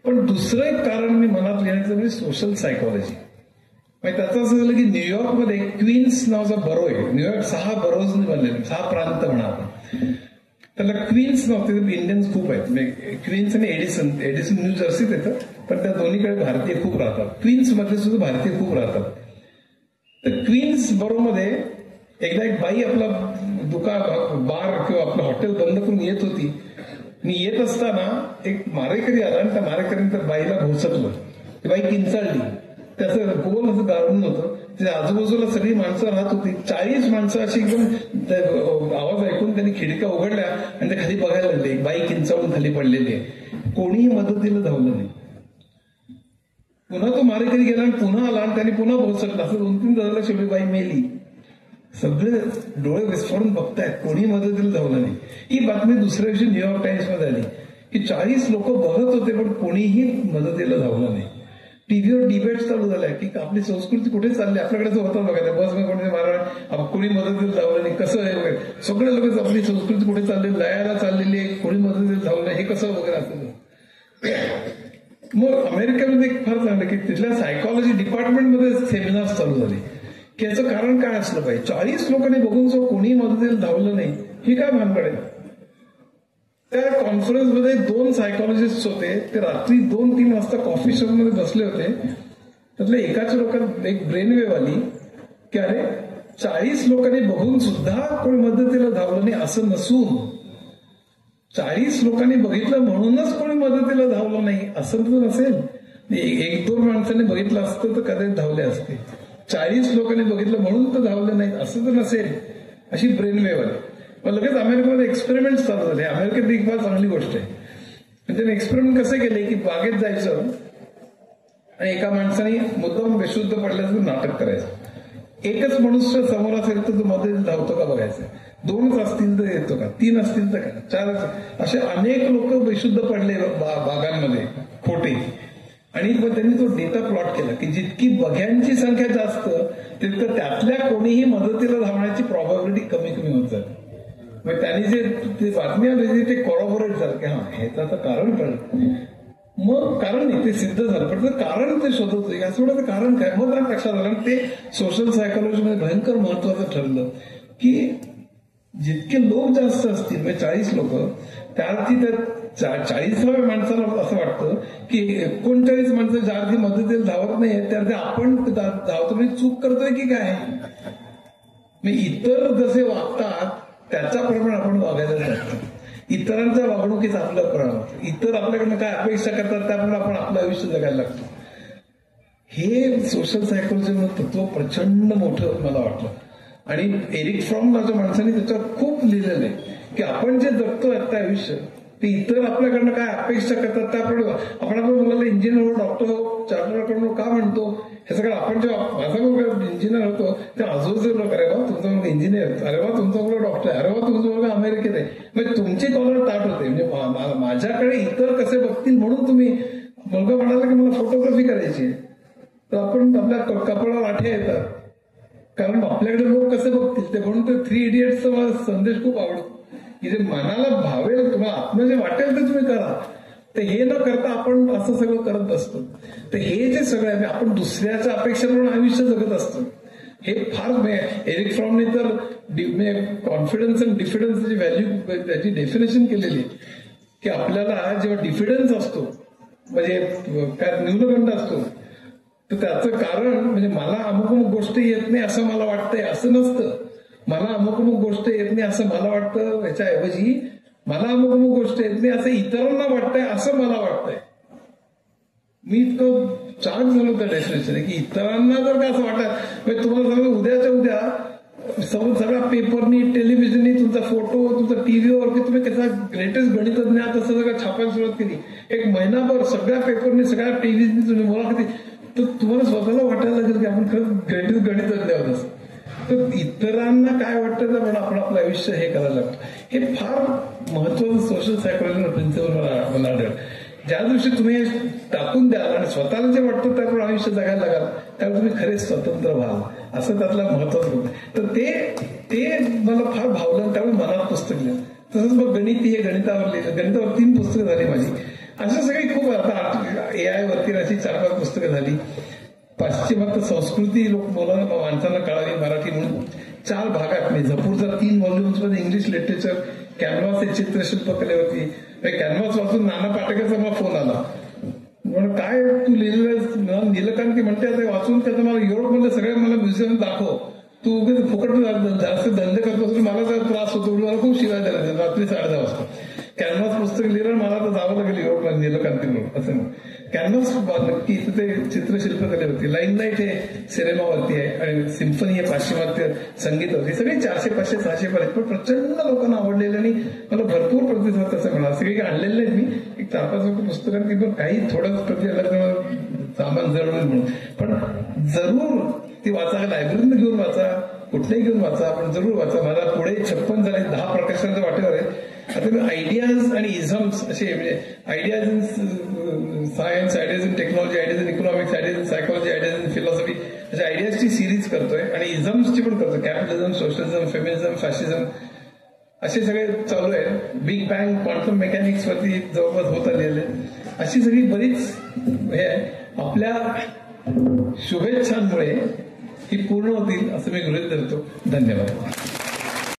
पण दुसरं एक कारण मी मनात लिहायचं म्हणजे सोशल सायकोलॉजी. म्हणजे त्याचं असं झालं की न्यूयॉर्कमध्ये क्वीन्स नावाचा बरो आहे. न्यूयॉर्क 6 बरोजने बनलेले, 6 प्रांत म्हणा आपण. त्याला क्वीन्स नाव, इंडियन्स खूप आहेत. म्हणजे क्वीन्स आणि एडिसन न्यू जर्सीत येतं, पण त्या दोन्हीकडे भारतीय खूप राहतात. क्वीन्स मध्ये सुद्धा भारतीय खूप राहतात. तर क्वीन्स बरोमध्ये एकदा एक बाई आपला दुकान, बार किंवा आपलं हॉटेल बंद करून येत होती. आणि येत असताना एक मारेकरी आला आणि त्या मारेकरीने त्या बाईला घोसटलं. ती बाई किंचाळली. त्याचं गोल असं गाळून होतं. त्याच्या आजूबाजूला सगळी माणसं राहत होती. 40 माणसं अशी एकदम आवाज ऐकून त्यांनी खिडक्या उघडल्या आणि ते खाली बघायला लागले. एक बाई किंचाळून खाली पडलेली आहे. कोणीही मदतीला धावलं नाही. पुन्हा तो मारेकरी गेला आणि पुन्हा आला आणि त्यांनी पुन्हा घोसटला. असं 2-3 जणांना शेवटी बाई मेली. सगळे डोळे विस्फोरून बघतायत, कोणी मदतीला धावलं नाही. ही बातमी दुसऱ्या दिवशी न्यूयॉर्क टाइम्स मध्ये आली की 40 लोक बघत होते पण कोणीही मदतीला धावलं नाही. टीव्हीवर डिबेट चालू झाल्या की आपली संस्कृती कुठे चालली. आपल्याकडे जो होता बघा, त्या बसमध्ये कोणी मारणार, कोणी मदतीला धावलं नाही, कसं आहे वगैरे. सगळे लोक आपली संस्कृती कुठे चालली, लयाला चाललेली आहे, कोणी मदतीला धावलं नाही, हे कसं वगैरे असं. मग अमेरिकेमध्ये एक फार चांगलं की तिथल्या सायकोलॉजी डिपार्टमेंटमध्ये सेमिनार्स चालू झाले की याचं कारण काय असलं पाहिजे. 40 लोकांनी बघून जो कोणी मदतीला धावलं नाही, ही काय भानगड आहे. त्या कॉन्फरन्समध्ये 2 सायकोलॉजिस्ट होते. ते रात्री 2-3 वाजता कॉफी शॉप मध्ये बसले होते. त्यातल्या एकाच्या डोक्यात एक ब्रेनवेव्ह आली की अरे 40 लोकांनी बघून सुद्धा कोणी मदतीला धावलं नाही असं नसून 40 लोकांनी बघितलं म्हणूनच कोणी मदतीला धावलं नाही असं तर नसेल. 1-2 माणसांनी बघितलं असतं तर कदाचित धावले असते. 40 लोकांनी बघितलं म्हणून तर धावलं नाही असं तर नसेल, अशी ब्रेनवेव्ह आली. मग लगेच अमेरिकेमध्ये एक्सपेरिमेंट चालू झाले. अमेरिकेत एक फार चांगली गोष्ट आहे. त्यांनी एक्सपेरिमेंट कसे केले की बागेत जायचं आणि एका माणसाने मुद्दाम बेशुद्ध पडल्याचं नाटक करायचं. एकच मनुष्य समोर असेल तर तो मध्ये धावतो का बघायचं. 2च असतील तर येतो का, 3 असतील तर काय, 4 असे अनेक लोक बेशुद्ध पडले बागांमध्ये खोटे. आणि मग त्यांनी तो डेटा प्लॉट केला की जितकी बघ्यांची संख्या जास्त तितकं त्यातल्या कोणीही मदतीला धावण्याची प्रॉबॅबिलिटी कमी कमी होत जाते. मग त्यांनी जे बातमी आली ते कॉरोबोरेट झालं की हा ह्याचं आता कारण कळलं. मग कारण नाही ते सिद्ध झालं, पण कारण ते शोधत होते याचं कारण काय. मग त्या लक्षात आलं ते सोशल सायकोलॉजीमध्ये भयंकर महत्वाचं ठरलं की जितके लोक जास्त असतील म्हणजे 40 लोक, त्यार्थी त्या 40व्या माणसाला असं वाटतं की 39 माणसं ज्या अर्थी मदतीला धावत नाही त्यार्थी आपण धावतो म्हणजे चूक करतोय की काय. इतर जसे वागतात त्याच्याप्रमाणे आपण वागायला लागतो. इतरांच्या वागणुकीचा आपला परिणाम होतो. इतर आपल्याकडनं काय अपेक्षा करतात त्याप्रमाणे आपण आपलं आयुष्य जगायला लागतो. हे सोशल सायकोलॉजी तत्व प्रचंड मोठं मला वाटलं. आणि एरिक फ्रॉम नावाच्या माणसाने त्याच्यावर खूप लिहिलेलं आहे की आपण जे जगतोय आता आयुष्य ते इतर आपल्याकडनं काय अपेक्षा करतात त्याप्रमाणे आपण आपल्या मुलाला इंजिनियर हो, डॉक्टर हो, चार्टर्ड अकाउंटंट का म्हणतो हे सगळं आपण जेव्हा माझा मुलगा इंजिनियर होतो तेव्हा आजूबाजूचे लोक अरे वा तुमचा मुलगा इंजिनियर, अरे वा तुमचा मुलगा डॉक्टर, अरे वा तुमचा मुलगा अमेरिकेत आहे. म्हणजे तुमची कॉलर ताट होते. म्हणजे माझ्याकडे इतर कसे बघतील म्हणून तुम्ही मुलगा म्हणाला की मला फोटोग्राफी करायची तर आपण आपल्या कपाळावर आठ्या येतात कारण आपल्याकडे लोक कसे बघतील ते. म्हणून ते 3 इडियट्सचा मला संदेश खूप आवडतो की जे मनाला भावेल तुम्हाला आत्म जे वाटेल ते तुम्ही करा. तर हे न करता आपण असं सगळं करत बसतो. तर हे जे सगळं आहे आपण दुसऱ्याच्या अपेक्षेप्रमाणे आयुष्य जगत असतो. हे फार एरिक फ्रॉमने तर कॉन्फिडन्स अँड डिफिडन्सची व्हॅल्यू त्याची डेफिनेशन केलेली की आपल्याला जेव्हा डिफिडन्स असतो म्हणजे काय न्यूनगंड असतो तर त्याचं कारण म्हणजे मला अमुक अमुक गोष्टी येत नाही असं मला वाटतंय असं नसतं. मला अमुक अमुक गोष्ट येत नाही असं मला वाटतं, याच्याऐवजी मला अमुक अमुक गोष्ट येत नाही असं इतरांना वाटतंय असं मला वाटतंय. मी इतकं चार्ज झालो त्या डेस्टिनेशन की इतरांना जर का असं वाटत, तुम्हाला सांगतो उद्याच्या उद्या सगळ्या पेपरनी, टेलिव्हिजननी तुमचा फोटो, तुमचा टीव्हीवर की तुम्ही कसा ग्रेटेस्ट गणितज्ञ आहात असं सगळं छापायला सुरुवात केली, एक महिनाभर सगळ्या पेपरनी, सगळ्या टीव्हीनी तुम्ही मुलाखती, तर तुम्हाला स्वतःला वाटायला लागेल की आपण खरंच ग्रेटेस्ट गणितज्ञ आहोत असं. तर इतरांना काय वाटतं तर आपण आपलं आयुष्य हे करायला लागतो. हे फार महत्वाचं सोशल सायकोलॉजी प्रिन्सिपल मला आढळलं. ज्या दिवशी तुम्ही टाकून द्याल आणि स्वतःला जे वाटतं त्याप्रमाणे आयुष्य जगायला लागाल त्यावेळी तुम्ही खरेच स्वतंत्र व्हाल, असं त्यातलं महत्वाचं होतं. तर ते मला फार भावलं, त्यावेळी मनात पुस्तक लिहिलं. तसंच मग गणित हे गणितावर लिहिलं, गणितावर 3 पुस्तकं झाली माझी. अशा सगळी खूप आता AI वरती अशी 4-5 पुस्तकं झाली. पाश्चिमात्य संस्कृती माणसांना कळावी मराठी म्हणून 4 भागात मी झपूरचा 3 व्हॉल्युम्स मध्ये इंग्लिश लिटरेचर, कॅनव्हास हे चित्रशिल्पकलेवरती. कॅनव्हास वाचून नाना पाटेकरचा मला फोन आला, म्हणून काय तू लिहिलेलं नीलकांती म्हणते आता वाचून त्याचं मला युरोपमधले सगळे मला म्युझियम दाखव, तू उगेच फुकट जास्त धंदे करत असून मला जर त्रास होतो, मला खूप शिवाय द्यायला रात्री 10:30 वाजता. कॅनव्हास पुस्तक लिहिलं, मला तर जावं लागेल युरोपला नीलकांती म्हणून असं. कॅनव्हास नक्की ते चित्रशिल्पकलेवरती, लाईन नाईट हे सिनेमावरती आहे आणि सिम्फनी हे पाश्चिमात्य संगीतावरती. सगळे 400, 500, 600 पर्यंत पण प्रचंड लोकांना आवडलेलं आणि मला भरपूर प्रतिसाद तसा मिळाला. सगळे काही आणलेले नाहीत मी, एक 4-5 पुस्तकांनी पण काही थोडंच प्रति सामान जळवलं म्हणून. पण जरूर ती वाचा, लायब्ररीनं घेऊन वाचा, कुठेही घेऊन वाचा, पण जरूर वाचा. मला पुढे 56 झाले, 10 प्रकाशनाच्या वाटेवर आहे. आता मी आयडियाज आणि इझम्स असे, म्हणजे ideas in science, ideas in technology, ideas in economics, ideas in psychology, ideas in philosophy अशा आयडियाजची सिरीज करतोय आणि इझम्सची पण करतोय. कॅपिटलिझम, सोशलिझम, फेमिनिझम, फॅशिझम असे सगळे चालू आहे. बिग बँग, क्वांटम मेकॅनिक्स वरती जवळपास होत आलेले. अशी सगळी बरीच हे आहे. आपल्या शुभेच्छांमुळे ही पूर्ण होतील असं मी गृहीत धरतो. धन्यवाद.